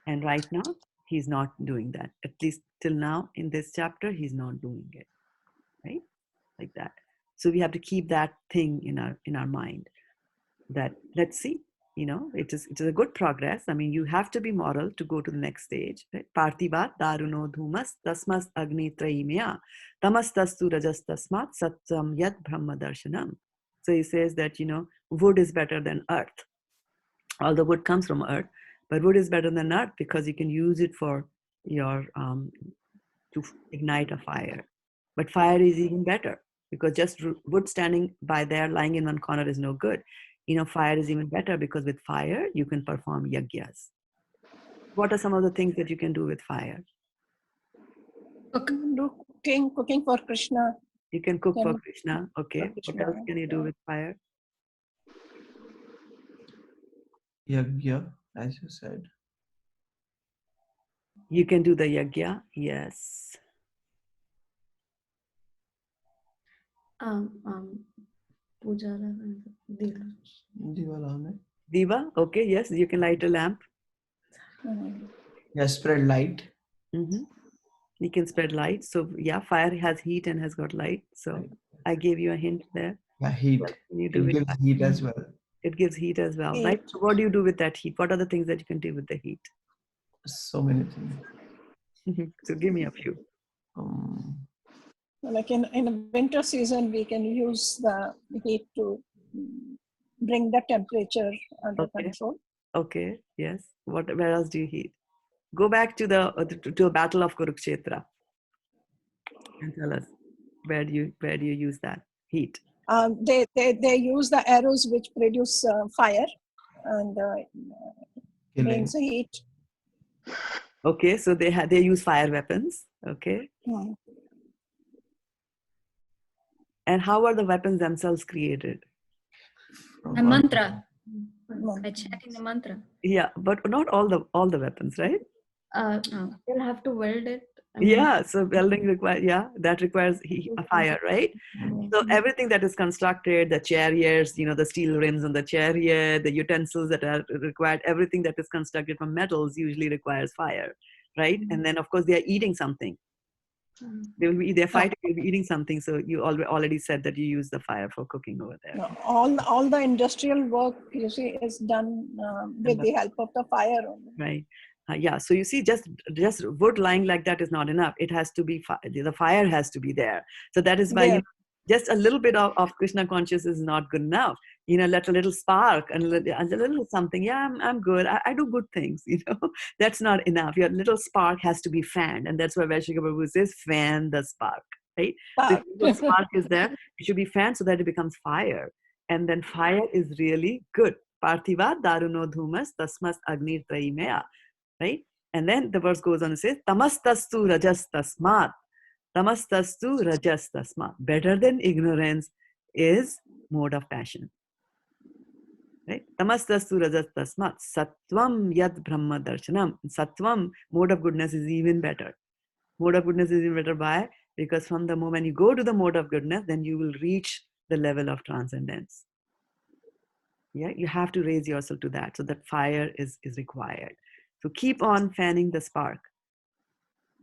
And right now, he's not doing that. At least till now in this chapter, he's not doing it, right? Like that. So we have to keep that thing in our mind, that let's see, it is a good progress. I mean, you have to be moral to go to the next stage. Parthivat daruno dhumas tasmas agni traimya tamastastu rajas tasmat satyam yat brahma darshanam. So he says that, wood is better than earth. Although wood comes from earth, but wood is better than earth because you can use it for your to ignite a fire. But fire is even better because just wood standing by there lying in one corner is no good. Fire is even better because with fire you can perform yajnas. What are some of the things that you can do with fire? Do cooking for Krishna. You can cook for Can Krishna. Okay. What else can you do with fire? Yagya, as you said. You can do the yajna. Yes. Puja and Diva. Diva. Okay. Yes, you can light a lamp. Yeah, spread light. You can spread light. So yeah, fire has heat and has got light. So I gave you a hint there. Yeah, heat. You do It gives heat as well. It gives heat as well, right? So what do you do with that heat? What are the things that you can do with the heat? So many things. So give me a few. Like in the winter season, we can use the heat to bring the temperature under control. Okay. Yes. Where else do you heat? Go back to the Battle of Kurukshetra and tell us where do you use that heat? They use the arrows which produce fire and brings the heat. Okay, so they use fire weapons. Okay. And how are the weapons themselves created? A mantra. By chanting the mantra. Yeah, but not all the weapons, right? You'll have to weld it. Yeah, so welding that requires a fire, right? So everything that is constructed, the chariots, the steel rims on the chariot, the utensils that are required, everything that is constructed from metals usually requires fire, right? And then of course they are eating something. They're fighting, they'll be eating something. So you already said that you use the fire for cooking over there. No, all the industrial work you see is done with the help of the fire only. Right. Yeah. So you see, just wood lying like that is not enough. It has to be the fire has to be there. So that is why just a little bit of Krishna consciousness is not good enough. Let a little spark and a little something. Yeah, I'm good. I do good things. That's not enough. Your little spark has to be fanned, and that's why Vaishnav Prabhu says, "Fan the spark." Right. So if the spark is there, it should be fanned so that it becomes fire, and then fire is really good. Parthiva daruno dhumas tasmas agnir traimaya. Right? And then the verse goes on and says, Tamastastu rajas tasmat. Tamastastu rajas tasmat. Better than ignorance is mode of passion. Right? Tamastastu rajas tasmat. Sattvam yad brahma darshanam. Sattvam, mode of goodness, is even better. Mode of goodness is even better. Why? Because from the moment you go to the mode of goodness, then you will reach the level of transcendence. Yeah, you have to raise yourself to that. So that fire is required. So keep on fanning the spark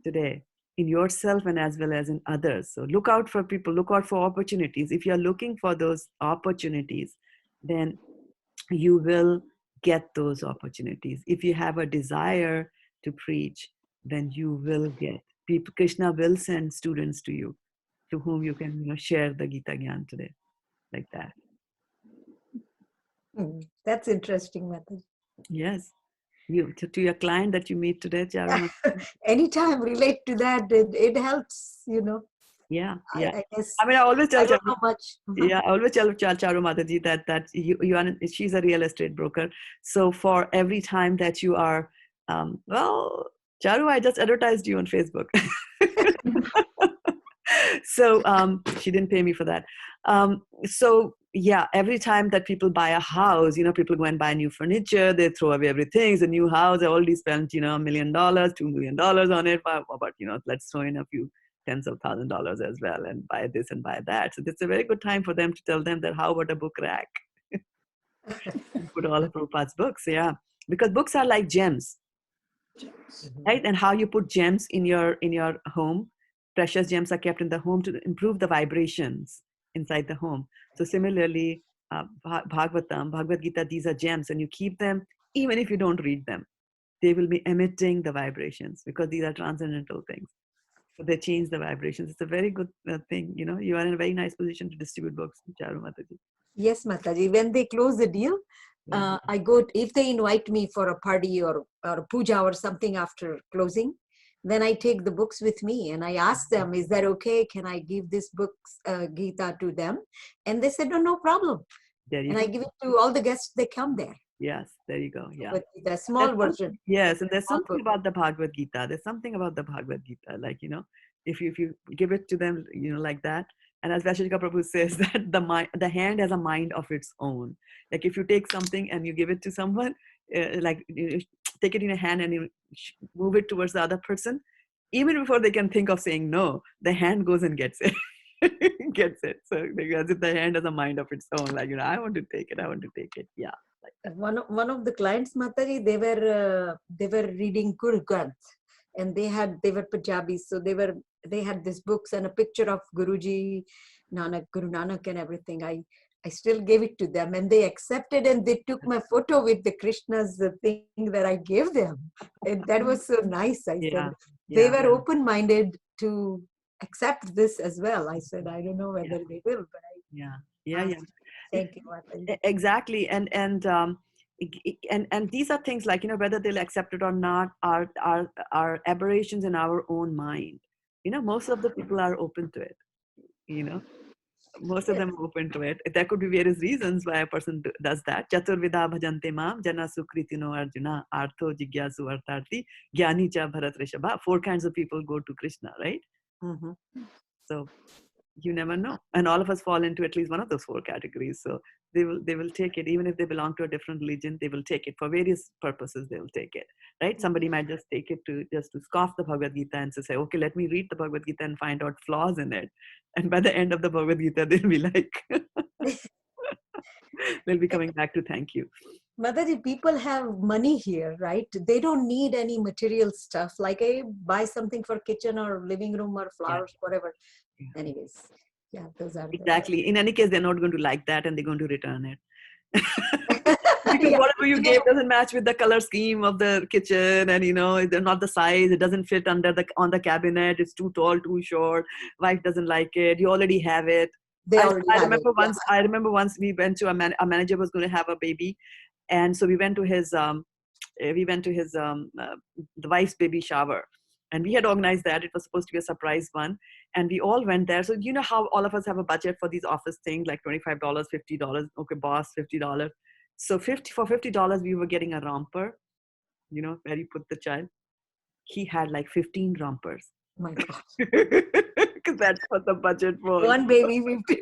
today in yourself and as well as in others. So look out for people, look out for opportunities. If you're looking for those opportunities, then you will get those opportunities. If you have a desire to preach, then you will get. Krishna will send students to you, to whom you can share the Gita Gyan today, like that. That's interesting, Mataji. Yes. To your client that you meet today, Charu. Anytime relate to that, it helps, Yeah. I guess. I mean, I always tell Charu. I always tell Charu Mataji that she's a real estate broker. So for every time that you are, Charu, I just advertised you on Facebook. So she didn't pay me for that. So yeah, every time that people buy a house, people go and buy new furniture, they throw away everything. It's a new house. I already spent, $1 million, $2 million on it. But let's throw in a few tens of $1,000s as well and buy this and buy that. So it's a very good time for them to tell them that how about a book rack? Put all of Prabhupada's books, yeah. Because books are like gems, right? And how you put gems in your home, precious gems are kept in the home to improve the vibrations inside the home. So similarly, Bhagavatam, Bhagavad Gita, these are gems, and you keep them even if you don't read them. They will be emitting the vibrations because these are transcendental things. So they change the vibrations. It's a very good thing. You are in a very nice position to distribute books, Charu Mataji. Yes, Mataji. When they close the deal, I go, if they invite me for a party or a puja or something after closing, then I take the books with me and I ask them, is that okay? Can I give this books, Gita, to them? And they said, no, no problem. There you And go. I give it to all the guests, they come there. Yes, there you go. Yeah. But the small There's version. yes, and there's Small something book. about the Bhagavad Gita. There's something about the Bhagavad Gita, like, you know, if you give it to them, you know, like that. And as Vaishnavi Prabhu says, that the hand has a mind of its own. Like if you take something and you give it to someone, like you take it in your hand and you move it towards the other person, even before they can think of saying no, the hand goes and gets it. Gets it. So because if the hand has a mind of its own, like, you know, I want to take it, I want to take it. Yeah. Like that. One of the clients, Mataji, they were reading Guru Granth, and they were Punjabis, so they had these books and a picture of Guruji, Guru Nanak, and everything. I still gave it to them, and they accepted, and they took my photo with the Krishna's thing that I gave them, and that was so nice. I said they were open-minded to accept this as well. I said I don't know whether they will, but yeah. Thank you, Mataji. Exactly. And these are things like, you know, whether they'll accept it or not are aberrations in our own mind. You know, most of the people are open to it. You know, most of them are open to it. There could be various reasons why a person does that. Chaturvida bhajante mam jana sukritino arjuna artho jigyasu artarthi jnani cha bharat rishabha. 4 kinds of people go to Krishna, right? Mm-hmm. So you never know, and all of us fall into at least one of those 4 categories. So they will take it, even if they belong to a different religion. They will take it for various purposes. They will take it, right? Somebody might just take it to scoff the Bhagavad Gita and to say, okay, let me read the Bhagavad Gita and find out flaws in it, and by the end of the Bhagavad Gita they'll be like they'll be coming back to thank you. Mataji, people have money here, right? They don't need any material stuff. Like I buy something for kitchen or living room or flowers, whatever. Anyways, yeah, those are exactly. In any case, they're not going to like that, and they're going to return it. Because whatever you gave doesn't match with the color scheme of the kitchen, and you know, they're not the size. It doesn't fit on the cabinet. It's too tall, too short. Wife doesn't like it. You already have it. I remember once we went to a manager was going to have a baby, and so we went to his the wife's baby shower, and we had organized that. It was supposed to be a surprise one, and we all went there. So you know how all of us have a budget for these office things, like $25, $50. Okay, boss, $50. So for $50 we were getting a romper, you know, where you put the child. He had like 15 rompers. My God. Because that's what the budget was. One baby, 15.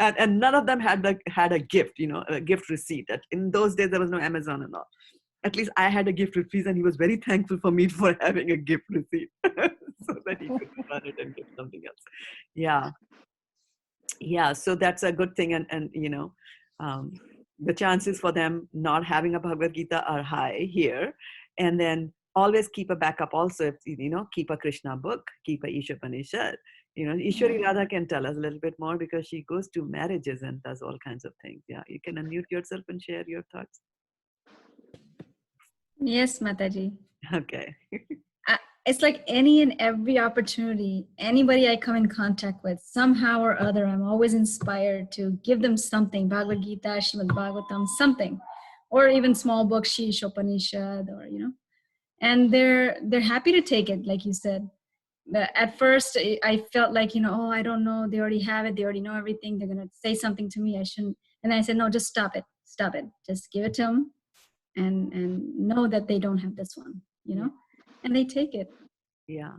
and none of them had a gift, you know, a gift receipt. In those days there was no Amazon and all. At least I had a gift receipt, and he was very thankful for me for having a gift receipt so that he could run it and get something else. Yeah, so that's a good thing. And you know, the chances for them not having a Bhagavad Gita are high here. And then always keep a backup also. If, you know, keep a Krishna book, keep a Isha-Panishad. You know, Ishwari Radha can tell us a little bit more because she goes to marriages and does all kinds of things. Yeah, you can unmute yourself and share your thoughts. Yes, Mataji. Okay. It's like any and every opportunity, anybody I come in contact with, somehow or other, I'm always inspired to give them something, Bhagavad Gita, Srimad Bhagavatam, something, or even small books, Upanishad, or, you know, and they're happy to take it, like you said. At first, I felt like, you know, oh, I don't know, they already have it, they already know everything, they're going to say something to me, I shouldn't. And I said, no, just stop it, just give it to them, and know that they don't have this one, you know. And they take it. Yeah,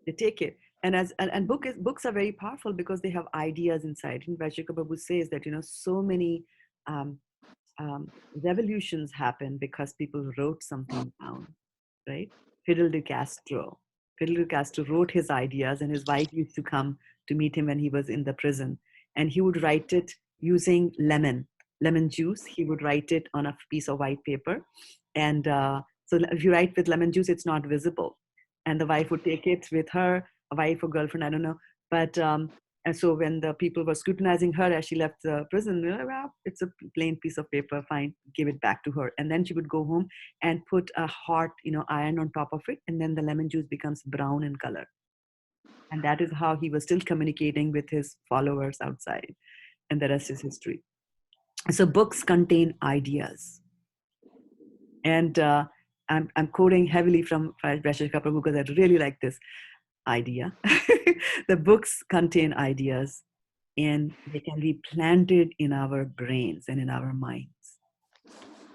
they take it. And books are very powerful because they have ideas inside. And Vaishnavi Prabhu says that, you know, so many revolutions happen because people wrote something down, right? Fidel de Castro wrote his ideas, and his wife used to come to meet him when he was in the prison, and he would write it using lemon juice. He would write it on a piece of white paper, and so if you write with lemon juice, it's not visible. And the wife would take it with her, a wife or girlfriend, I don't know. But and so when the people were scrutinizing her as she left the prison, well, it's a plain piece of paper, fine, give it back to her. And then she would go home and put a hot, you know, iron on top of it, and then the lemon juice becomes brown in color. And that is how he was still communicating with his followers outside. And the rest is history. So books contain ideas. And I'm quoting heavily from Rashika Prabhu because I really like this idea. The books contain ideas, and they can be planted in our brains and in our minds.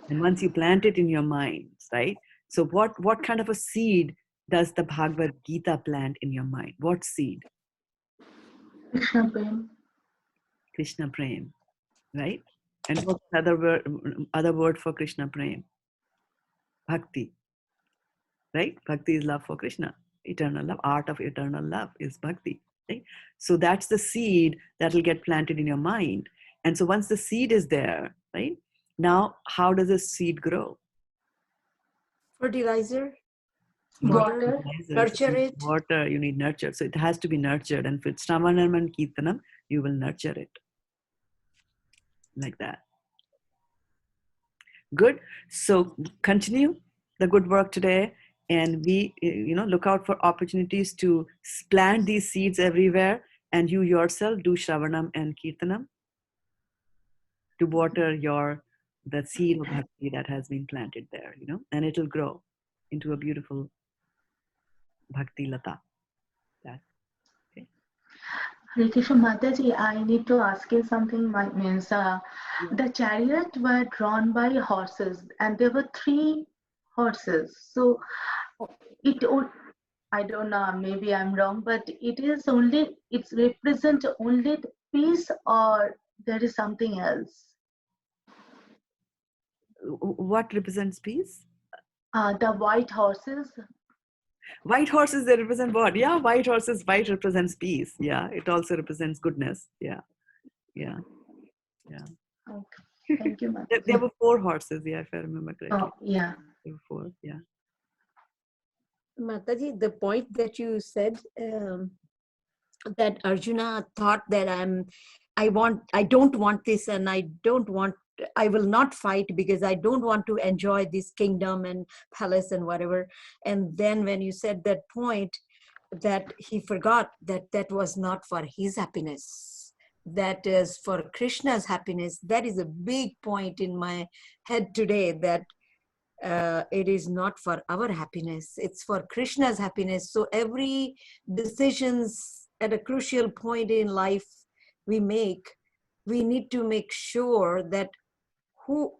And once you plant it in your minds, right? So what kind of a seed does the Bhagavad Gita plant in your mind? What seed? Krishna Prem. Krishna Prem, right? And what's the other word for Krishna Prem? Bhakti, right? Bhakti is love for Krishna. Eternal love, art of eternal love is bhakti, right? So that's the seed that will get planted in your mind. And so once the seed is there, right? Now, how does a seed grow? Fertilizer, Water. nurture it. Water, you need nurture. So it has to be nurtured. And with Shravanam and Kirtanam, you will nurture it. Like that. Good. So continue the good work today. And we, look out for opportunities to plant these seeds everywhere. And you yourself do Shravanam and Kirtanam to water the seed of bhakti that has been planted there, and it'll grow into a beautiful bhakti lata. Okay. Hare Krishna Mataji, I need to ask you something. The chariot were drawn by horses, and there were 3 horses. So I don't know, maybe I'm wrong, but it's represent only the peace, or there is something else? What represents peace? The white horses. White horses, they represent what? Yeah, white represents peace. Yeah, it also represents goodness. Yeah. Okay. Thank you, Mataji. There were 4 horses, yeah, if I remember correctly. Oh, yeah. There were 4, yeah. Mataji, the point that you said, that Arjuna thought that I don't want this, and I will not fight because I don't want to enjoy this kingdom and palace and whatever. And then when you said that point, that he forgot that was not for his happiness, that is for Krishna's happiness. That is a big point in my head today, that it is not for our happiness, it's for Krishna's happiness. So every decisions at a crucial point in life we need to make sure that who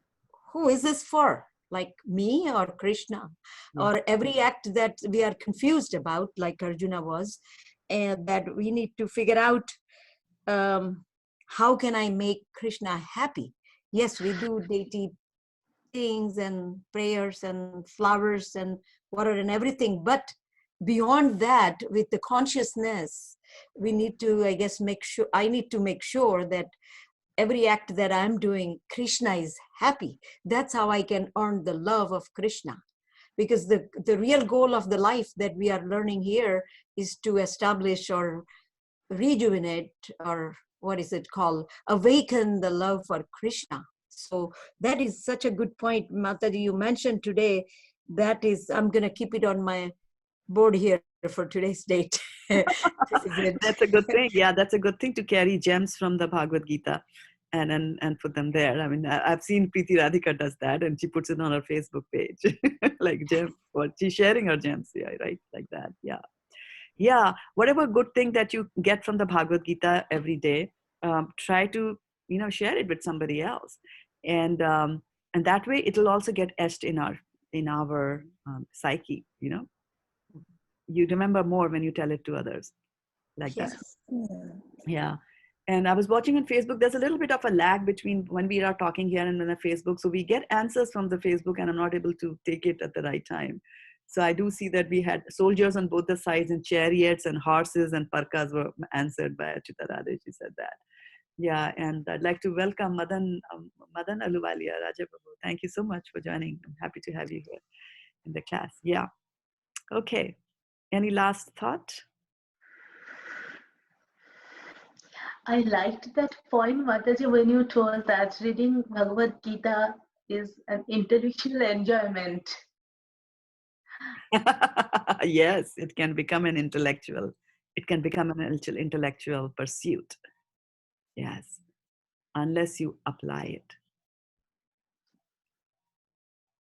is this for, like me or Krishna? Or every act that we are confused about, like Arjuna was, and that we need to figure out, how can I make Krishna happy? Yes, we do deity things and prayers and flowers and water and everything, but beyond that, with the consciousness, we need to, I guess, I need to make sure that every act that I'm doing, Krishna is happy. That's how I can earn the love of Krishna. Because the real goal of the life that we are learning here is to establish or rejuvenate, or what is it called, awaken the love for Krishna. So that is such a good point, Mataji, you mentioned today. That is, I'm going to keep it on my board here for today's date. That's a good thing. Yeah, that's a good thing, to carry gems from the Bhagavad Gita and put them there. I mean, I've seen Preeti Radhika does that, and she puts it on her Facebook page, like gem. Or she's sharing her gems. Yeah, right, like that. Yeah. Whatever good thing that you get from the Bhagavad Gita every day, try to share it with somebody else, and that way it'll also get etched in our psyche. You remember more when you tell it to others, like that. Yeah. And I was watching on Facebook, there's a little bit of a lag between when we are talking here and on Facebook. So we get answers from the Facebook, and I'm not able to take it at the right time. So I do see that we had soldiers on both the sides, and chariots and horses and parkas were answered by Achita Radhe. She said that. Yeah, and I'd like to welcome Madan Aluwalia, Raja Prabhu. Thank you so much for joining. I'm happy to have you here in the class. Yeah. Okay. Any last thought? I liked that point, Mataji, when you told that reading Bhagavad Gita is an intellectual enjoyment. Yes, it can become an intellectual. It can become an intellectual pursuit. Yes, unless you apply it.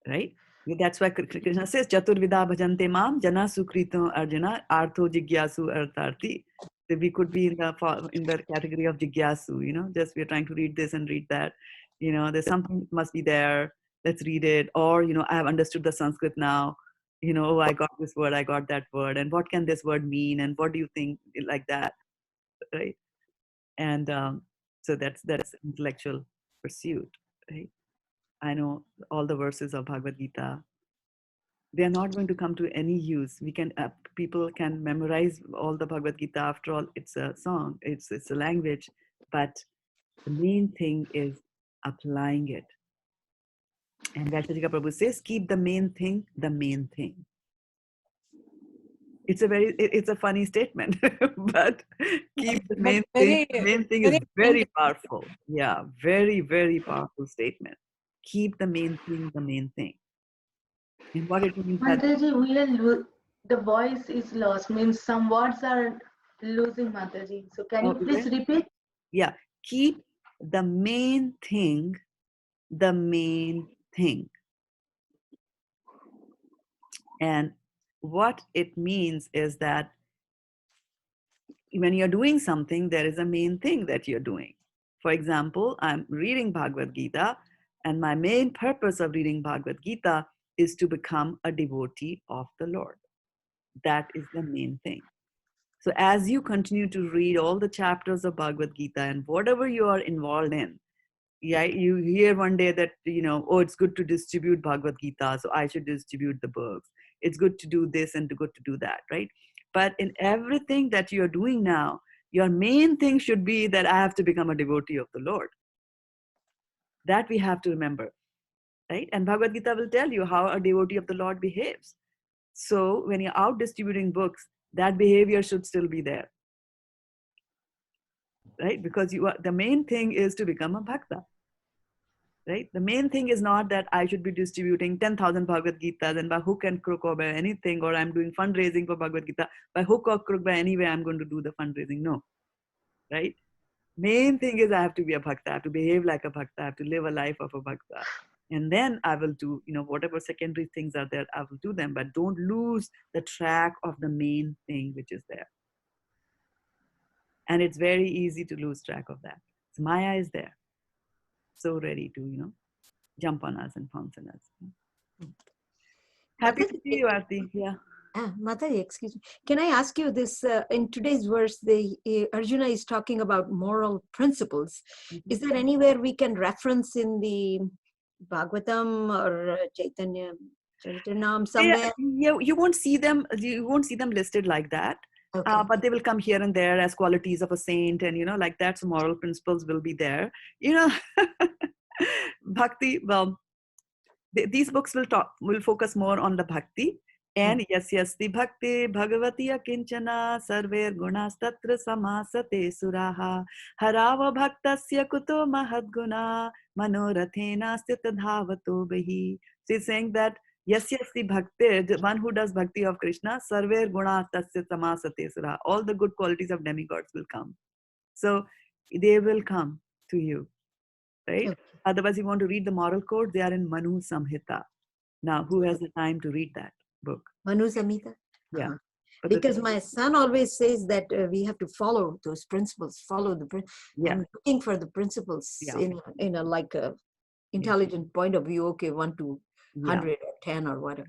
right? That's why Krishna says, Chaturvida bhajante mam, jana sukrito arjuna, artho jigyasu artharti. So we could be in the category of jigyasu, you know, just we're trying to read this and read that. You know, there's something must be there. Let's read it. Or, you know, I have understood the Sanskrit now. You know, oh, I got this word, I got that word. And what can this word mean? And what do you think, like that, right? And so that's intellectual pursuit, right? I know all the verses of Bhagavad Gita. They are not going to come to any use. We can people can memorize all the Bhagavad Gita. After all, it's a song, it's a language, but the main thing is applying it. And Vaishnavi Prabhu says, keep the main thing the main thing. It's a funny statement, but keep the main thing. The main thing is very powerful. Yeah, very, very powerful statement. Keep the main thing the main thing. And what it means that Mataji, the voice is lost, means some words are losing, Mataji. So can you please repeat? Yeah, keep the main thing the main thing. And what it means is that when you're doing something, there is a main thing that you're doing. For example, I'm reading Bhagavad Gita, and my main purpose of reading Bhagavad Gita is to become a devotee of the Lord. That is the main thing. So as you continue to read all the chapters of Bhagavad Gita and whatever you are involved in, yeah, you hear one day that, you know, oh, it's good to distribute Bhagavad Gita, so I should distribute the books. It's good to do this and good to do that, right? But in everything that you're doing now, your main thing should be that I have to become a devotee of the Lord. That we have to remember, right? And Bhagavad Gita will tell you how a devotee of the Lord behaves. So when you're out distributing books, that behavior should still be there, right? Because the main thing is to become a bhakta. Right? The main thing is not that I should be distributing 10,000 Bhagavad Gitas and by hook and crook or by anything, or I'm doing fundraising for Bhagavad Gita. By hook or crook, by any way, I'm going to do the fundraising. No. Right? Main thing is I have to be a bhakta. I have to behave like a bhakta. I have to live a life of a bhakta. And then I will do, you know, whatever secondary things are there, I will do them. But don't lose the track of the main thing which is there. And it's very easy to lose track of that. So Maya is there. So ready to, you know, jump on us and pounce on us. Happy to see you, Aarti. Yeah. Mataji, excuse me. Can I ask you this? In today's verse, Arjuna is talking about moral principles. Is there anywhere we can reference in the Bhagavatam or Chaitanya Charitamrita somewhere? Yeah, you won't see them. You won't see them listed like that. Okay. But they will come here and there as qualities of a saint, and you know, like that. So moral principles will be there. You know, bhakti. Well, these books will focus more on the bhakti. And the bhakti bhagavati akinchana sarver gunas tatra samasate suraha harava bhaktasya kuto mahadguna manorathena stitadhavato bahi. So he's saying that the bhakti, the one who does bhakti of Krishna, sarver gunas tasya samasate suraha. All the good qualities of demigods will come. So they will come to you, right? Okay. Otherwise, you want to read the moral code, they are in Manu Samhita. Now, who has the time to read that book? Manu Samhita? Yeah. Because my son always says that we have to follow those principles, Yeah. I'm looking for the principles in a like a intelligent point of view. Okay, 1 to 100 or 10 or whatever.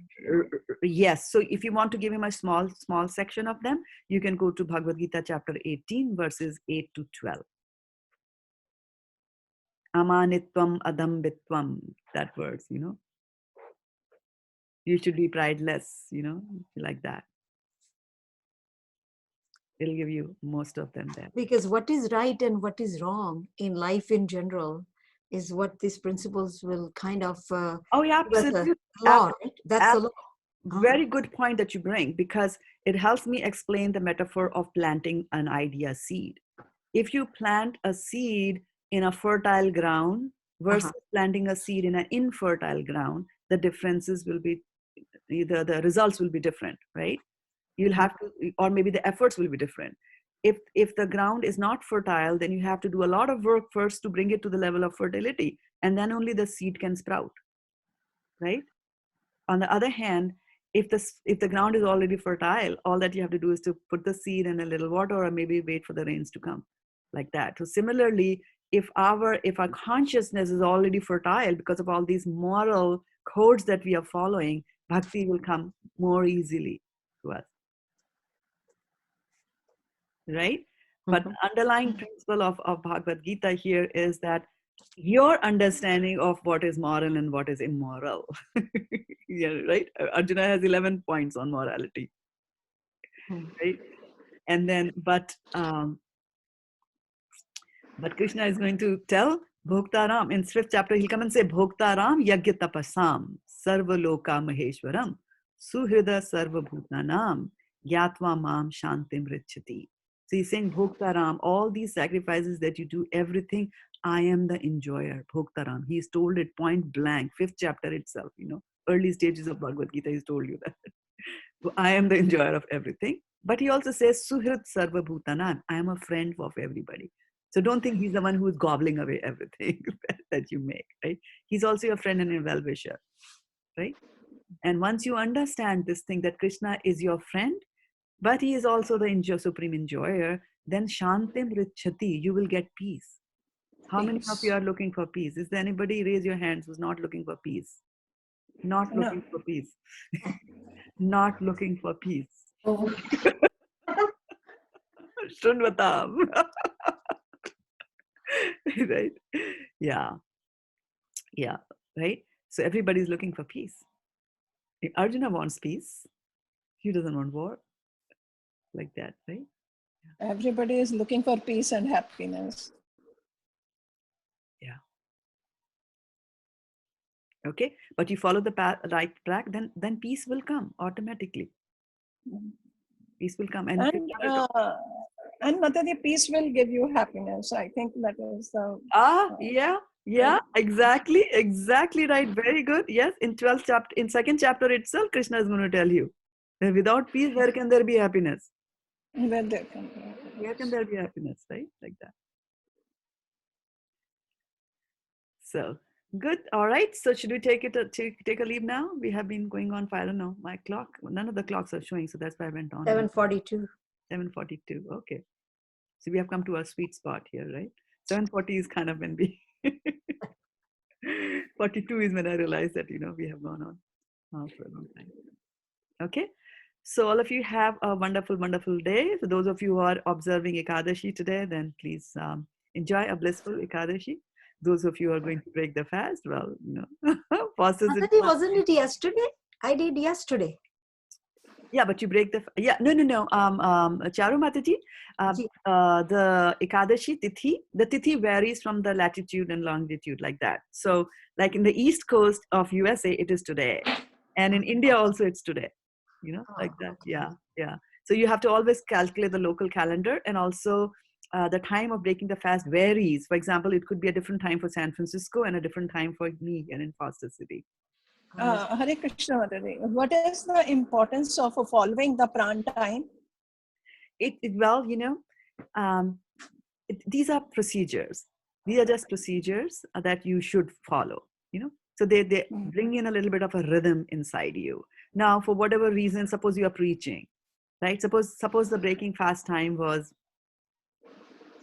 Yes. So if you want to give him a small section of them, you can go to Bhagavad Gita chapter 18, verses 8 to 12. Amanitvam adambitvam, that verse, you know. You should be prideless, you know, like that. It'll give you most of them there. Because what is right and what is wrong in life in general is what these principles will kind of absolutely. Law, right? That's the law. Very good point that you bring, because it helps me explain the metaphor of planting an idea seed. If you plant a seed in a fertile ground versus planting a seed in an infertile ground, the differences will be, the results will be different, right? You'll have to, or maybe the efforts will be different. If the ground is not fertile, then you have to do a lot of work first to bring it to the level of fertility, and then only the seed can sprout, right? on the other hand, if the ground is already fertile, all that you have to do is to put the seed in a little water, or maybe wait for the rains to come, like that. So similarly, if our consciousness is already fertile because of all these moral codes that we are following, bhakti will come more easily to us, right? But the underlying principle of Bhagavad Gita here is that your understanding of what is moral and what is immoral. Yeah, right? Arjuna has 11 points on morality, right? And then, but Krishna is going to tell Bhoktaram in 5th chapter, he'll come and say, Bhoktaram yagya tapasam sarva loka maheshwaram suhrida sarva bhutanam gyatva mam shantim richati. So he's saying, Bhoktaram, all these sacrifices that you do, everything, I am the enjoyer, Bhoktaram. He's told it point blank, 5th chapter itself, early stages of Bhagavad Gita, he's told you that. I am the enjoyer of everything. But he also says, Suhrit Sarva Bhutanam, I am a friend of everybody. So don't think he's the one who is gobbling away everything that you make, right? He's also your friend and a well-wisher, right? And once you understand this thing that Krishna is your friend, but he is also the supreme enjoyer, then Shantim Richati, you will get peace. How many of you are looking for peace? Is there anybody, raise your hands, who's not looking for peace? Not looking for peace. Not looking for peace. Oh. Shrunvatam. Right? Yeah. Yeah. Right? So everybody's looking for peace. If Arjuna wants peace, he doesn't want war. Like that, right? Everybody is looking for peace and happiness. Yeah. Okay, but you follow the right track, then peace will come automatically. Peace will come, and Mataji, peace will give you happiness. I think that is the. Yeah, exactly right. Very good. Yes, in 12th chapter, in 2nd chapter itself, Krishna is going to tell you that without peace, where can there be happiness? Where can there be happiness, right? Like that. So good. All right. So should we take a leave now? We have been going on for, I don't know, my clock. None of the clocks are showing, so that's why I went on. 7:42. 7:42. Okay. So we have come to our sweet spot here, right? 7:40 is kind of when we 42 is when I realized that, we have gone on for a long time. Okay. So all of you have a wonderful, wonderful day. For those of you who are observing Ekadashi today, then please enjoy a blissful Ekadashi. Those of you who are going to break the fast, well, wasn't it yesterday? I did yesterday. Yeah, but you break the, no. Charu Mataji, the Ekadashi Tithi, the Tithi varies from the latitude and longitude like that. So like in the East Coast of USA, it is today. And in India also it's today, like that. Okay. Yeah. So you have to always calculate the local calendar, and also the time of breaking the fast varies. For example, it could be a different time for San Francisco and a different time for me and in Foster City. Hare Krishna, Mataji. What is the importance of following the pran time? These are procedures. These are just procedures that you should follow, So they bring in a little bit of a rhythm inside you. Now, for whatever reason, suppose you are preaching, right? Suppose the breaking fast time was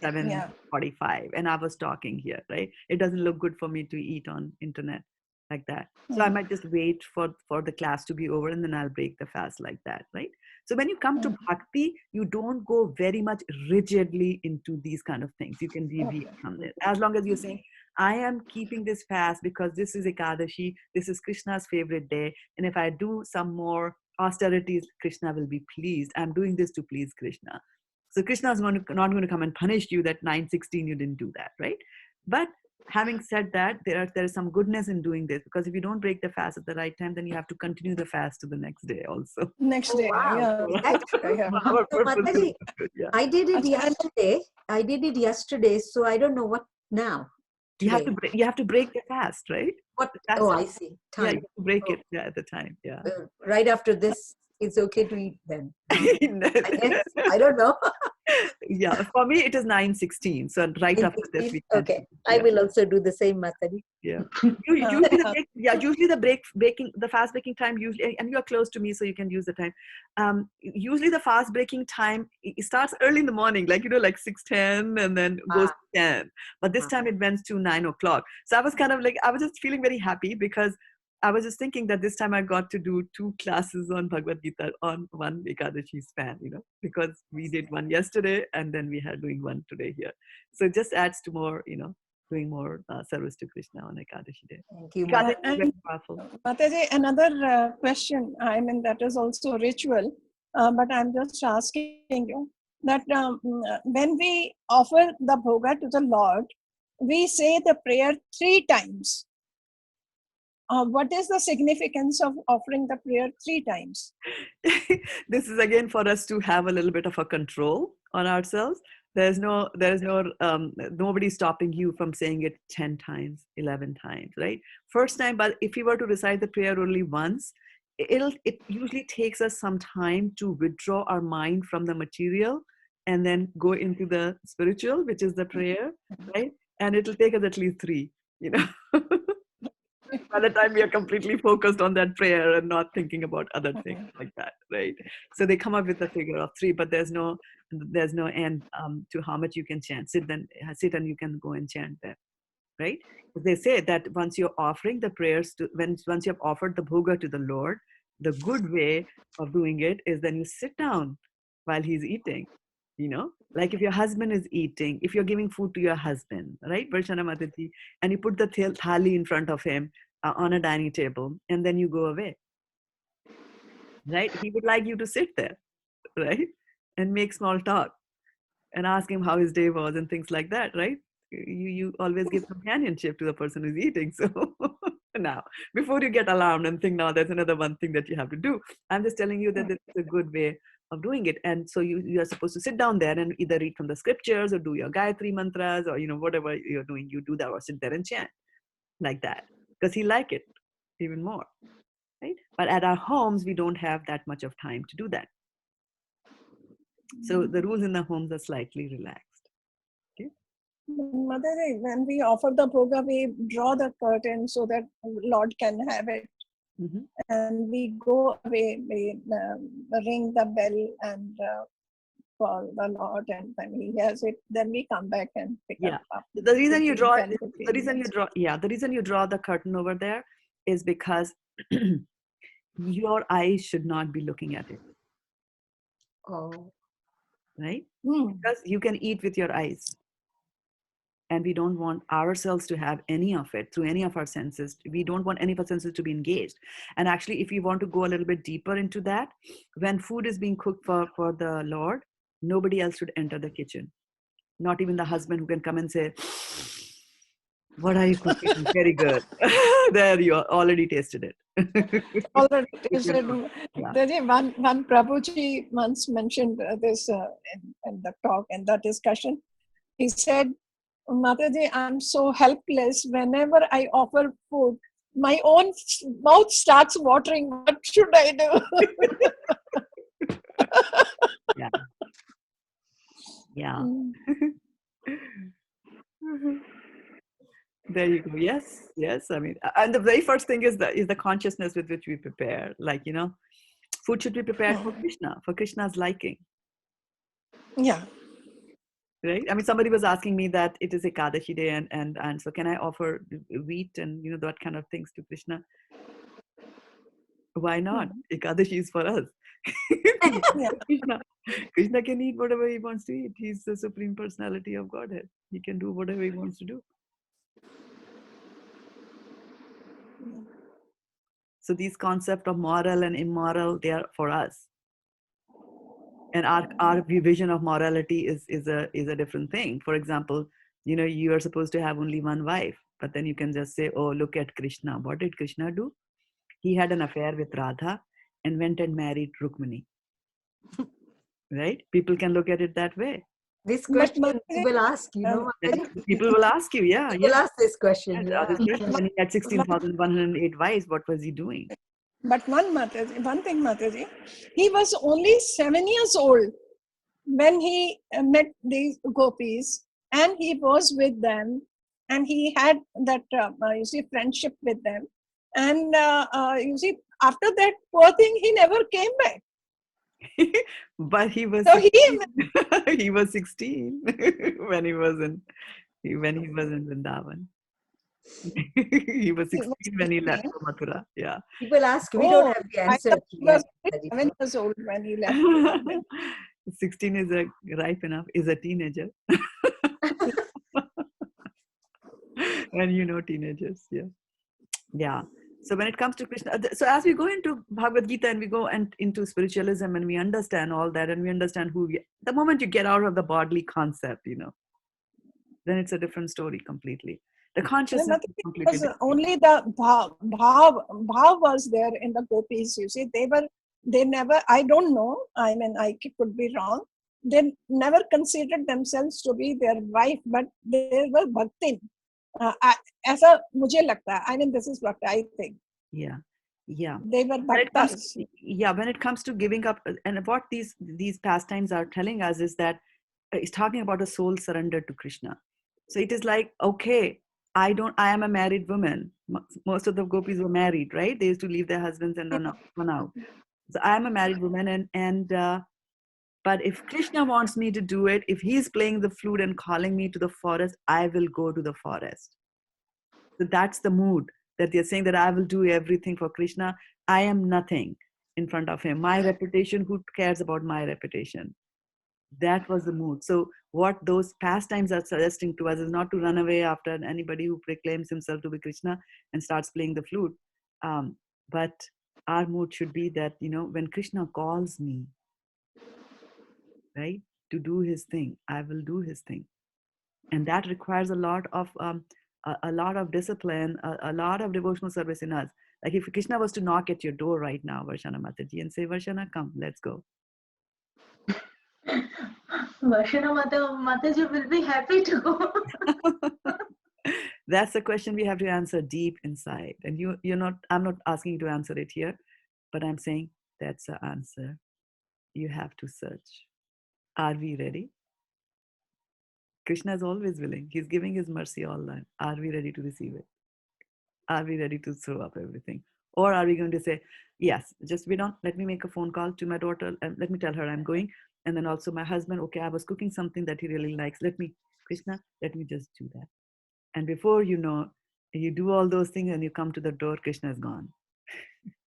7:45 and I was talking here, right? It doesn't look good for me to eat on internet like that. So I might just wait for the class to be over and then I'll break the fast like that, right? So when you come to bhakti, you don't go very much rigidly into these kind of things. You can deviate from this. As long as you're saying, I am keeping this fast because this is Ekadashi, this is Krishna's favorite day. And if I do some more austerities, Krishna will be pleased. I'm doing this to please Krishna. So Krishna is not going to come and punish you that 9:16 you didn't do that, right? But having said that, there is some goodness in doing this, because if you don't break the fast at the right time, then you have to continue the fast to the next day also. Next day, wow. So Mataji, I did it yesterday. So I don't know what now. You have to break the fast, right? What? Oh, I see. Time. Yeah, you have to break it at the time. Yeah. Right after this, it's okay to eat then. I guess. I don't know. Yeah, for me it is 9:16. So right after this we can. Okay, I will also do the same, Mataji. Yeah. Usually the fast breaking time usually, and you are close to me, so you can use the time. Usually the fast breaking time it starts early in the morning, like like 6:10, and then goes to 10. But this time it went to 9 o'clock. So I was kind of like, I was just feeling very happy because I was just thinking that this time I got to do 2 classes on Bhagavad Gita on one Ekadashi span, because we did one yesterday and then we are doing one today here. So it just adds to more, doing more service to Krishna on Ekadashi day. Thank you, Ekadashi Mataji. is very powerful. Mataji, another question, I mean, that is also ritual, but I'm just asking you that when we offer the bhoga to the Lord, we say the prayer 3 times. What is the significance of offering the prayer 3 times? This is again for us to have a little bit of a control on ourselves. There's nobody stopping you from saying it 10 times, 11 times, right? First time, but if you were to recite the prayer only once, it usually takes us some time to withdraw our mind from the material and then go into the spiritual, which is the prayer, right? And it'll take us at least 3, by the time we are completely focused on that prayer and not thinking about other things like that, right? So they come up with a figure of 3, but there's no end to how much you can chant. Sit and you can go and chant there, right? They say that once you're offering the prayers once you have offered the bhoga to the Lord, the good way of doing it is then you sit down while he's eating. Like if your husband is eating, if you're giving food to your husband, right, Varshana Mataji, and you put the thali in front of him on a dining table, and then you go away, right? He would like you to sit there, right, and make small talk and ask him how his day was and things like that, right? You always give companionship to the person who's eating. So now, before you get alarmed and think, now there's another one thing that you have to do, I'm just telling you that this is a good way of doing it. And so you are supposed to sit down there and either read from the scriptures or do your Gayatri mantras or whatever you're doing, you do that, or sit there and chant like that, because he like it even more, right? But at our homes we don't have that much of time to do that, so the rules in the homes are slightly relaxed. Mataji, when we offer the bhoga, we draw the curtain so that Lord can have it. Mm-hmm. And we go away, we ring the bell and call the Lord, and when he has it, then we come back and pick up. The reason you draw, 10, the reason you draw the curtain over there is because your eyes should not be looking at it. Oh. Right? Because you can eat with your eyes. And we don't want ourselves to have any of it through any of our senses. We don't want any of our senses to be engaged. And actually, if you want to go a little bit deeper into that, when food is being cooked for the Lord, nobody else should enter the kitchen. Not even the husband, who can come and say, "What are you cooking? Very good." There, you already tasted it. Already tasted. One Prabhuji once mentioned this in the talk, in the discussion. He said, "Mataji, I'm so helpless. Whenever I offer food, my own mouth starts watering. What should I do?" Yeah. There you go. Yes. I mean, and the very first thing is the consciousness with which we prepare. Like, food should be prepared for Krishna's liking. Yeah. Right. I mean, somebody was asking me that it is Ekadashi day, and so can I offer wheat and that kind of things to Krishna? Why not? Ekadashi is for us. Krishna can eat whatever he wants to eat. He's the Supreme Personality of Godhead. He can do whatever he wants to do. So these concepts of moral and immoral, they are for us. And our vision of morality is a different thing. For example, you are supposed to have only one wife, but then you can just say, "Oh, look at Krishna. What did Krishna do? He had an affair with Radha and went and married Rukmini." Right? People can look at it that way. This question people ask, People will ask you, People ask this question. When he had 16,108 wives, what was he doing? But one thing, Mataji, he was only 7 years old when he met these gopis and he was with them and he had that, you see, friendship with them. And you see, after that poor thing, he never came back. But he was So 16. He was 16 when he was in Vrindavan. He was 16 when he left for Mathura. Yeah. People ask, we don't have the I answer thought to he was that. 7 years old when he left. 16 is ripe enough, is a teenager. And you know teenagers, yeah. Yeah. So when it comes to Krishna, so as we go into Bhagavad Gita and we go into spiritualism and we understand all that and we understand the moment you get out of the bodily concept, then it's a different story completely. The consciousness is completely was different. only the bhav was there in the gopis. You see, they never, I don't know, I mean, I could be wrong, they never considered themselves to be their wife, but they were bhaktin. ऐसा मुझे लगता है, I mean, this is what I think. Yeah. They were bhaktas. When it comes to giving up, and what these pastimes are telling us is that it's talking about a soul surrender to Krishna. So it is like, okay, I am a married woman. Most of the gopis were married, right? They used to leave their husbands and run out. So I am a married woman, but if Krishna wants me to do it, if he's playing the flute and calling me to the forest, I will go to the forest. So that's the mood that they're saying, that I will do everything for Krishna. I am nothing in front of him. My reputation, who cares about my reputation? That was the mood. So what those pastimes are suggesting to us is not to run away after anybody who proclaims himself to be Krishna and starts playing the flute. But our mood should be that, when Krishna calls me, right, to do his thing, I will do his thing. And that requires a lot of discipline, a lot of devotional service in us. Like if Krishna was to knock at your door right now, Varshana Mataji, and say, Varshana, come, let's go. Varshana Mataji will be happy to go. That's the question we have to answer deep inside. And I'm not asking you to answer it here, but I'm saying that's the answer. You have to search. Are we ready? Krishna is always willing. He's giving his mercy all the time. Are we ready to receive it? Are we ready to throw up everything? Or are we going to say, yes, just let me make a phone call to my daughter and let me tell her I'm going. And then also my husband, okay, I was cooking something that he really likes. Krishna, let me just do that. And before you know, you do all those things and you come to the door, Krishna is gone.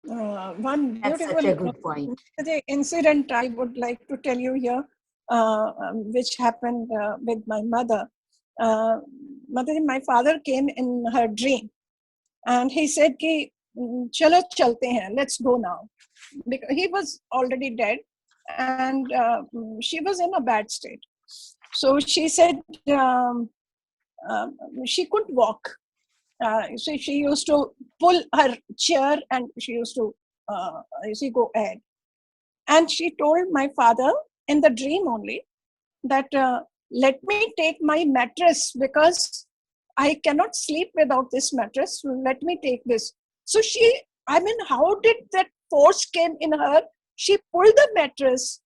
One That's beautiful such a good point. incident I would like to tell you here, which happened with my mother. My father came in her dream and he said, ki, chalo chalte hain, let's go now. Because he was already dead and she was in a bad state. So she said she couldn't walk. So she used to pull her chair and she used to go ahead. And she told my father in the dream only that let me take my mattress because I cannot sleep without this mattress. Let me take this. So how did that force came in her? She pulled the mattress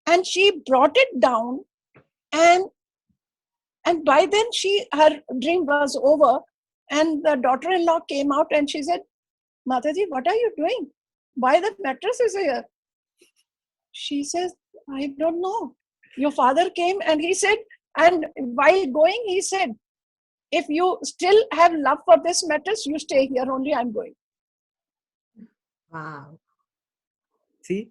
and she brought it down, and by then her dream was over. And the daughter-in-law came out and she said, Mataji, what are you doing? Why the mattress is here? She says, I don't know. Your father came and he said, and while going, he said, if you still have love for this mattress, you stay here only, I'm going. Wow. See?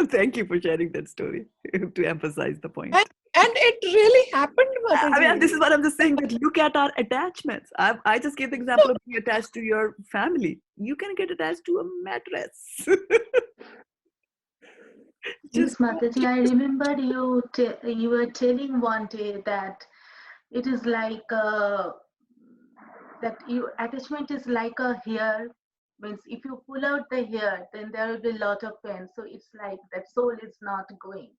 Thank you for sharing that story to emphasize the point. And it really happened, Mataji. I mean, this is what I'm just saying, that look at our attachments. I just gave the example of being attached to your family. You can get attached to a mattress. Yes, Mataji, I remember you were telling one day that it is like that your attachment is like a hair. Means if you pull out the hair, then there will be a lot of pain. So it's like that soul is not going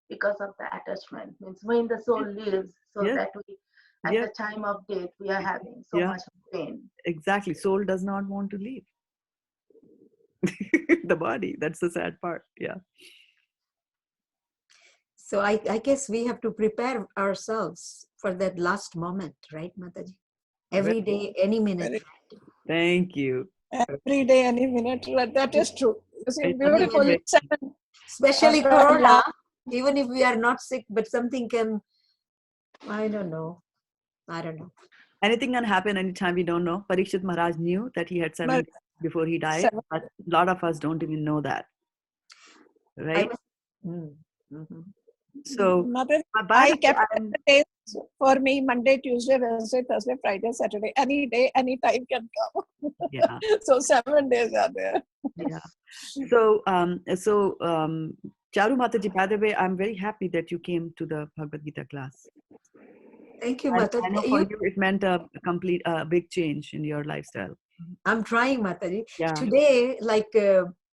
because of the attachment. Means when the soul lives, so Yes. that we at the time of death we are having so much pain. Exactly. Soul does not want to leave the body. That's the sad part. Yeah. So I guess we have to prepare ourselves for that last moment, right, Mataji? Every day, any minute. Thank you. Every day, any minute. That is true. You see, It's beautiful amazing. 7. Especially After a Corona, even if we are not sick, but something can, I don't know. Anything can happen anytime, we don't know. Parikshit Maharaj knew that he had 7 days before he died, 7. but a lot of us don't even know that, right? So, Mother, by I the kept way, the days for me Monday, Tuesday, Wednesday, Thursday, Friday, Saturday. Any day, any time can come. yeah, So 7 days are there. yeah. So, Charu Mataji, by the way, I'm very happy that you came to the Bhagavad Gita class. Thank you, I Mataji. know for you it meant a big change in your lifestyle. I'm trying, Mataji. Yeah. Today,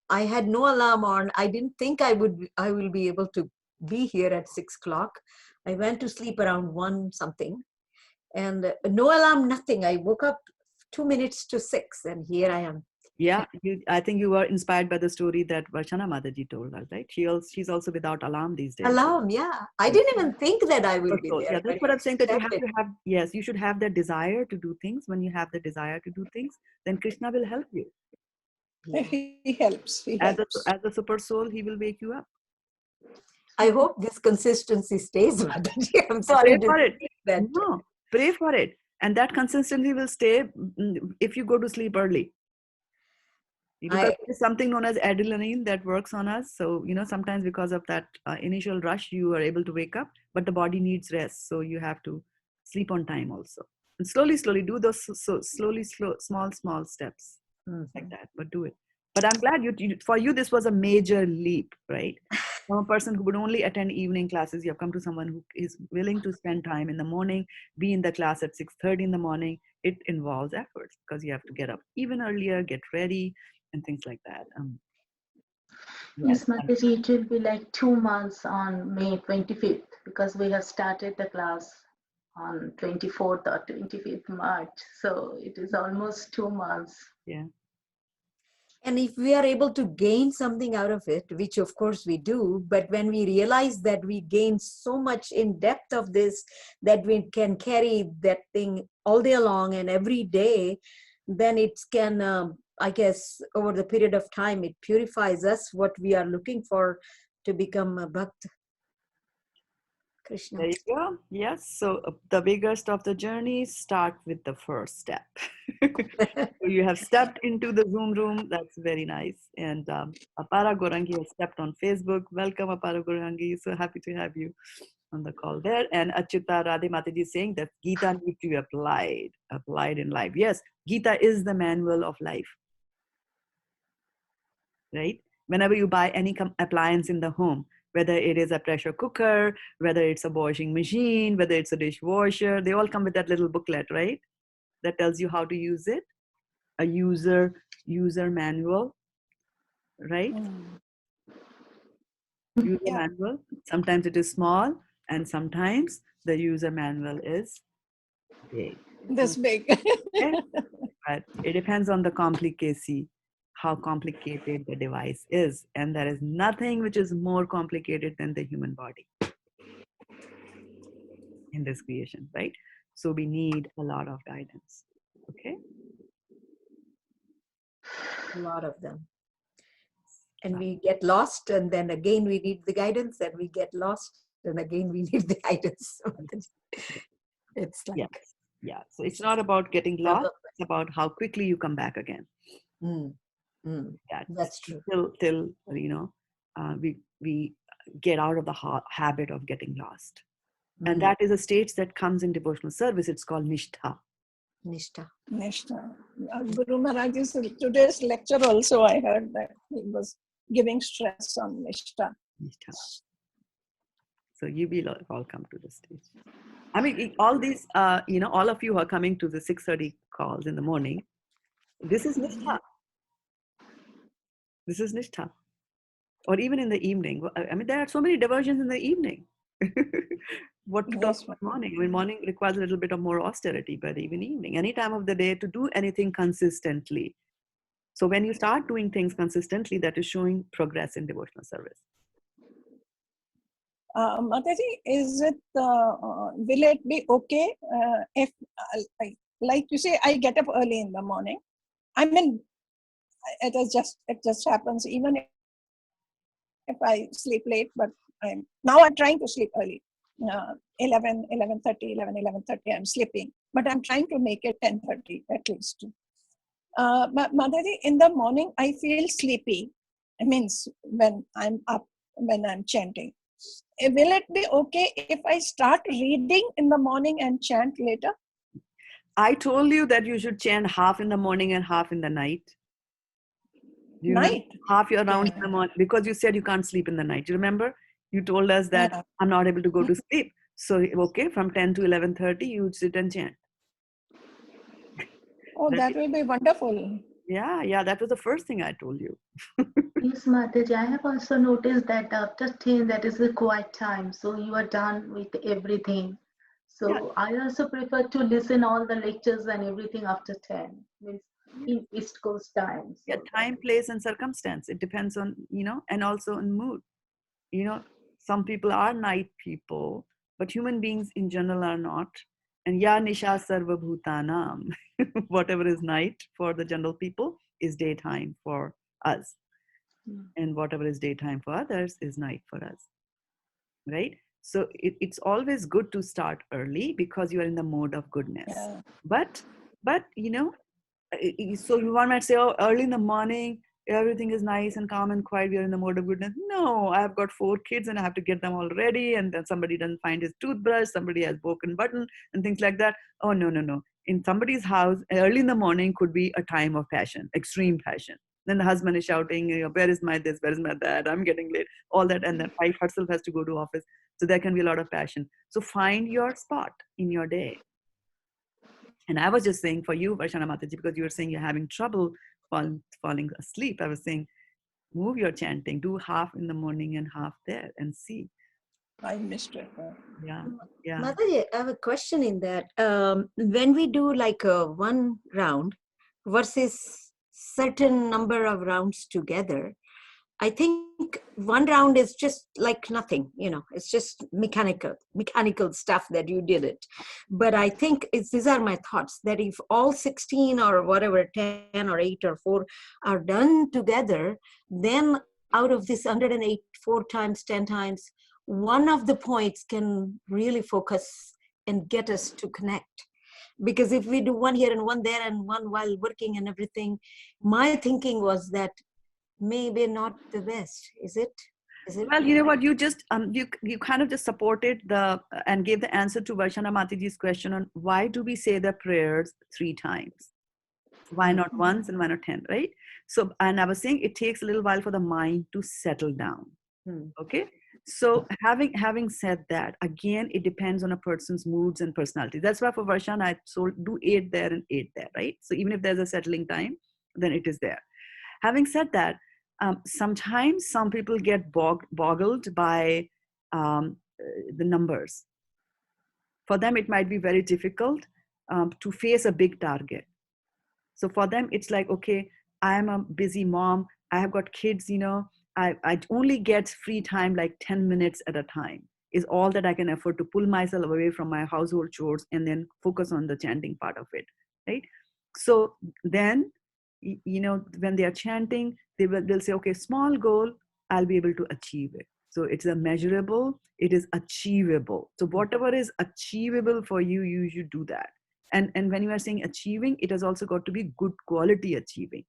I had no alarm on. I didn't think I will be able to be here at 6 o'clock. I went to sleep around 1 something, and no alarm, nothing. I woke up 2 minutes to 6, and here I am. Yeah, I think you were inspired by the story that Varshana Mataji told us, right? She's also without alarm these days. Alarm, yeah. I didn't even think that I will be there. Yeah, that's what I'm saying, that you have to have, yes, you should have the desire to do things. When you have the desire to do things, then Krishna will help you. Yeah. He helps. As a super soul, he will wake you up. I hope this consistency stays, Mataji. I'm sorry Pray for it. that. No, pray for it. And that consistency will stay if you go to sleep early. Because there's something known as adrenaline that works on us. So, sometimes because of that initial rush, you are able to wake up, but the body needs rest. So you have to sleep on time also. And slowly do those small steps like that, but do it. But I'm glad for you, this was a major leap, right? From a person who would only attend evening classes, you have come to someone who is willing to spend time in the morning, be in the class at 6:30 in the morning. It involves efforts because you have to get up even earlier, get ready, and things like that. Yes, Mataji, it will be like 2 months on May 25th because we have started the class on 24th or 25th March. So it is almost 2 months. Yeah. And if we are able to gain something out of it, which of course we do, but when we realize that we gain so much in depth of this, that we can carry that thing all day long and every day, then it can, I guess, over the period of time, it purifies us what we are looking for to become a Bhakt. Krishna. There you go. Yes. So the biggest of the journeys start with the first step. So you have stepped into the Zoom room. That's very nice. And Apara Gorangi has stepped on Facebook. Welcome, Apara Gorangi. So happy to have you on the call there. And Achyuta Radhe Mataji is saying that Gita needs to be applied in life. Yes, Gita is the manual of life. Right? Whenever you buy any appliance in the home, whether it is a pressure cooker, whether it's a washing machine, whether it's a dishwasher, they all come with that little booklet, right? That tells you how to use it. A user manual, right? User manual. Sometimes it is small, and sometimes the user manual is big. This big. Okay? But it depends on the complicacy, how complicated the device is. And there is nothing which is more complicated than the human body in this creation, right? So we need a lot of guidance. Okay? A lot of them. And we get lost, and then again we need the guidance, and we get lost, and again we need the guidance. It's like... Yeah. So it's not about getting lost, it's about how quickly you come back again. That's true. Till we get out of the habit of getting lost. And that is a stage that comes in devotional service. It's called Nishtha. Nishtha. Guru Maharaj's today's lecture also, I heard that he was giving stress on Nishtha. So you will all come to the stage. I mean, all these, all of you are coming to the 6:30 calls in the morning. This is Nishtha. This is Nishtha. Or even in the evening. I mean, there are so many diversions in the evening. What to talk about morning? I mean, morning requires a little bit of more austerity, but even evening, any time of the day to do anything consistently. So when you start doing things consistently, that is showing progress in devotional service. Mataji, is it, will it be okay if, like you say, I get up early in the morning? I mean, it just happens even if I sleep late, but now I'm trying to sleep early. 11:30, I'm sleeping, but I'm trying to make it 10:30 at least. Mataji, in the morning, I feel sleepy. It means when I'm up, when I'm chanting. Will it be okay if I start reading in the morning and chant later? I told you that you should chant half in the morning and half in the night. You remember? Night? Half your rounds in the morning, because you said you can't sleep in the night. You remember? You told us that Yeah. I'm not able to go to sleep. So, okay, from 10 to 11:30, you would sit and chant. Oh, that will be wonderful. Yeah, that was the first thing I told you. Yes, Mataji, I have also noticed that after 10, that is a quiet time. So you are done with everything. So I also prefer to listen all the lectures and everything after 10, means in East Coast time. So Yeah, time, place, and circumstance. It depends on, and also on mood. Some people are night people, but human beings in general are not. And ya nisha sarva bhutanam. Whatever is night for the general people is daytime for us. And whatever is daytime for others is night for us. Right? So it's always good to start early because you are in the mode of goodness. Yeah. But so you want to say, oh, early in the morning, everything is nice and calm and quiet, we are in the mode of goodness. No, I have got 4 kids and I have to get them all ready, and then somebody doesn't find his toothbrush, somebody has broken button and things like that. Oh, no. In somebody's house, early in the morning could be a time of passion, extreme passion. Then the husband is shouting, where is my this, where is my that, I'm getting late, all that, and then wife herself has to go to office. So there can be a lot of passion. So find your spot in your day. And I was just saying for you, Varshana Mataji, because you were saying you're having trouble falling asleep. I was saying, move your chanting, do half in the morning and half there and see. I missed it. Yeah. Mataji, I have a question in that. When we do like one round versus certain number of rounds together, I think one round is just like nothing, it's just mechanical stuff that you did it. But I think these are my thoughts, that if all 16 or whatever, 10 or 8 or 4 are done together, then out of this 108, 4 times, 10 times, one of the points can really focus and get us to connect. Because if we do one here and one there and one while working and everything, my thinking was that maybe not the best. Is it? Well, you know what, you just you kind of just supported and gave the answer to Varshana Mataji's question on why do we say the prayers 3 times? Why not once and why not 10, right? So, and I was saying it takes a little while for the mind to settle down. Okay. So having said that, again, it depends on a person's moods and personality. That's why for Varshana, I do 8 there and 8 there, right? So even if there's a settling time, then it is there. Having said that, sometimes some people get boggled by the numbers. For them, it might be very difficult to face a big target. So for them, it's like, okay, I'm a busy mom. I have got kids, I only get free time like 10 minutes at a time is all that I can afford to pull myself away from my household chores and then focus on the chanting part of it, right? So then, when they are chanting, they'll say, okay, small goal, I'll be able to achieve it. So it's a measurable, it is achievable. So whatever is achievable for you, you should do that. And when you are saying achieving, it has also got to be good quality achieving.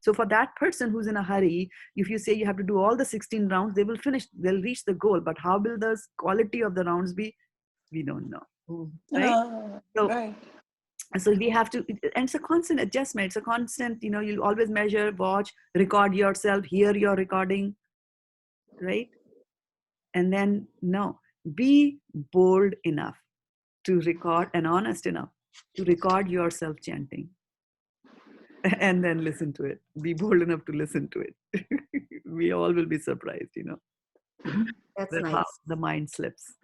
So for that person who's in a hurry, if you say you have to do all the 16 rounds, they'll reach the goal. But how will the quality of the rounds be? We don't know. Right? So we have to, and it's a constant adjustment. It's a constant, you'll always measure, watch, record yourself, hear your recording, right? And then, be bold enough to record and honest enough to record yourself chanting. And then listen to it. Be bold enough to listen to it. We all will be surprised, That's that nice. how the mind slips.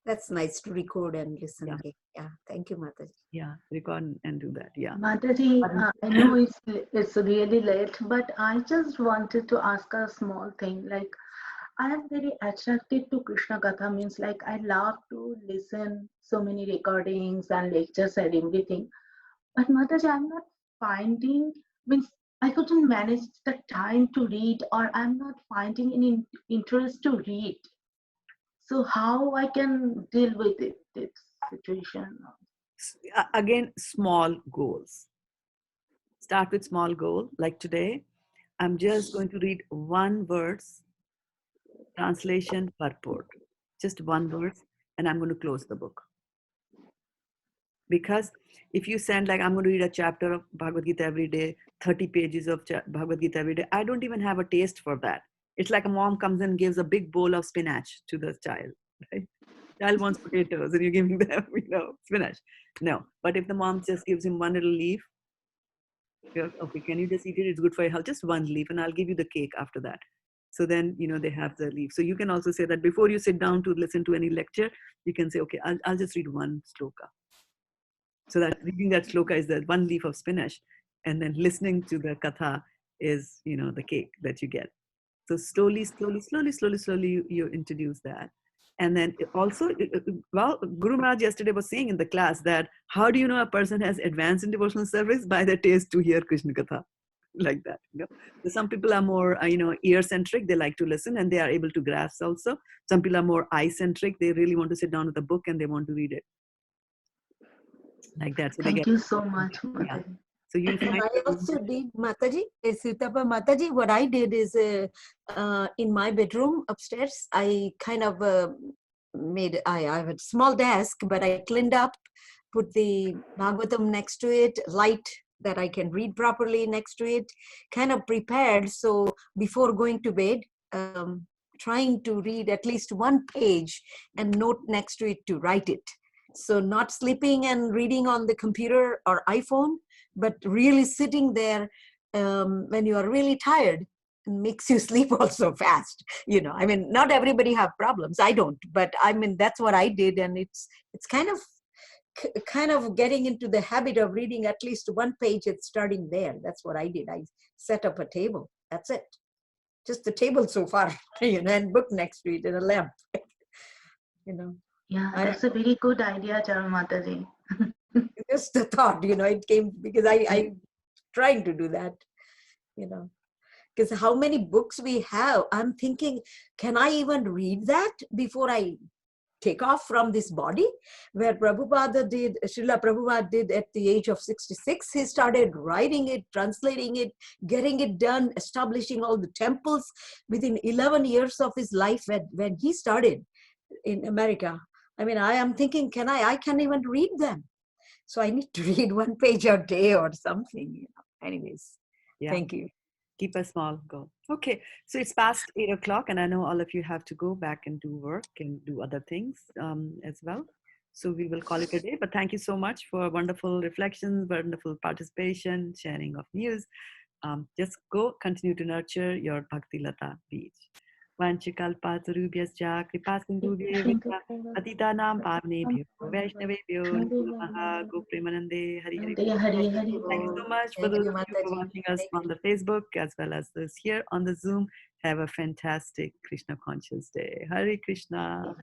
That's nice to record and listen again. Yeah, thank you, Mataji. Yeah, record and do that. Yeah. Mataji, I know it's really late, but I just wanted to ask a small thing. Like, I am very attracted to Krishna Katha, means like I love to listen so many recordings and lectures and everything. But Mataji, I'm not finding, means I couldn't manage the time to read, or I'm not finding any interest to read. So how I can deal with it, this situation? Again, small goals. Start with small goal. Like today, I'm just going to read one verse, translation, purport. Just one verse, and I'm going to close the book. Because if you send like, I'm going to read a chapter of Bhagavad Gita every day, 30 pages of Bhagavad Gita every day, I don't even have a taste for that. It's like a mom comes and gives a big bowl of spinach to the child, right? Child wants potatoes and you're giving them, spinach. No, but if the mom just gives him one little leaf, okay, can you just eat it? It's good for your health. Just one leaf, and I'll give you the cake after that. So then, they have the leaf. So you can also say that before you sit down to listen to any lecture, you can say, okay, I'll just read one sloka. So that reading that sloka is the one leaf of spinach, and then listening to the katha is, the cake that you get. So slowly, you introduce that. And then also, well, Guru Maharaj yesterday was saying in the class that how do you know a person has advanced in devotional service? By the taste to hear Krishna Katha, like that. So some people are more, ear-centric. They like to listen and they are able to grasp also. Some people are more eye-centric. They really want to sit down with a book and they want to read it. Like that. So Thank you so much, Mataji. Yeah. So you'll find. I also did, Mataji, Sutapa Mataji, what I did is in my bedroom upstairs, I kind of I have a small desk, but I cleaned up, put the Bhagavatam next to it, light that I can read properly next to it, kind of prepared. So before going to bed, trying to read at least one page and note next to it to write it. So not sleeping and reading on the computer or iPhone, but really sitting there when you are really tired makes you sleep also fast. I mean, not everybody have problems. I don't, but I mean, that's what I did. And it's kind of getting into the habit of reading at least one page and starting there. That's what I did. I set up a table. That's it. Just the table so far, and book next to it and a lamp. Yeah, that's a very good idea, Charu Mataji. Just the thought, it came because I trying to do that, because how many books we have. I'm thinking, can I even read that before I take off from this body? Where Srila Prabhupada did at the age of 66, he started writing it, translating it, getting it done, establishing all the temples within 11 years of his life when he started in America. I mean, I am thinking, I can't even read them. So I need to read one page a day or something. Anyways, Yeah. Thank you. Keep a small goal. Okay, so it's past 8 o'clock, and I know all of you have to go back and do work and do other things as well. So we will call it a day. But thank you so much for wonderful reflections, wonderful participation, sharing of news. Just go continue to nurture your Bhakti Lata beach. Vanchikalpatarubhyascha kripasindhubhyeva patitanam pavnebhyo vaishnavebhyo namo namaha gopremanande hari hari. Thank you so much for those of you who are watching us on the Facebook as well as those here on the Zoom. Have a fantastic Krishna conscious day. Hare Krishna.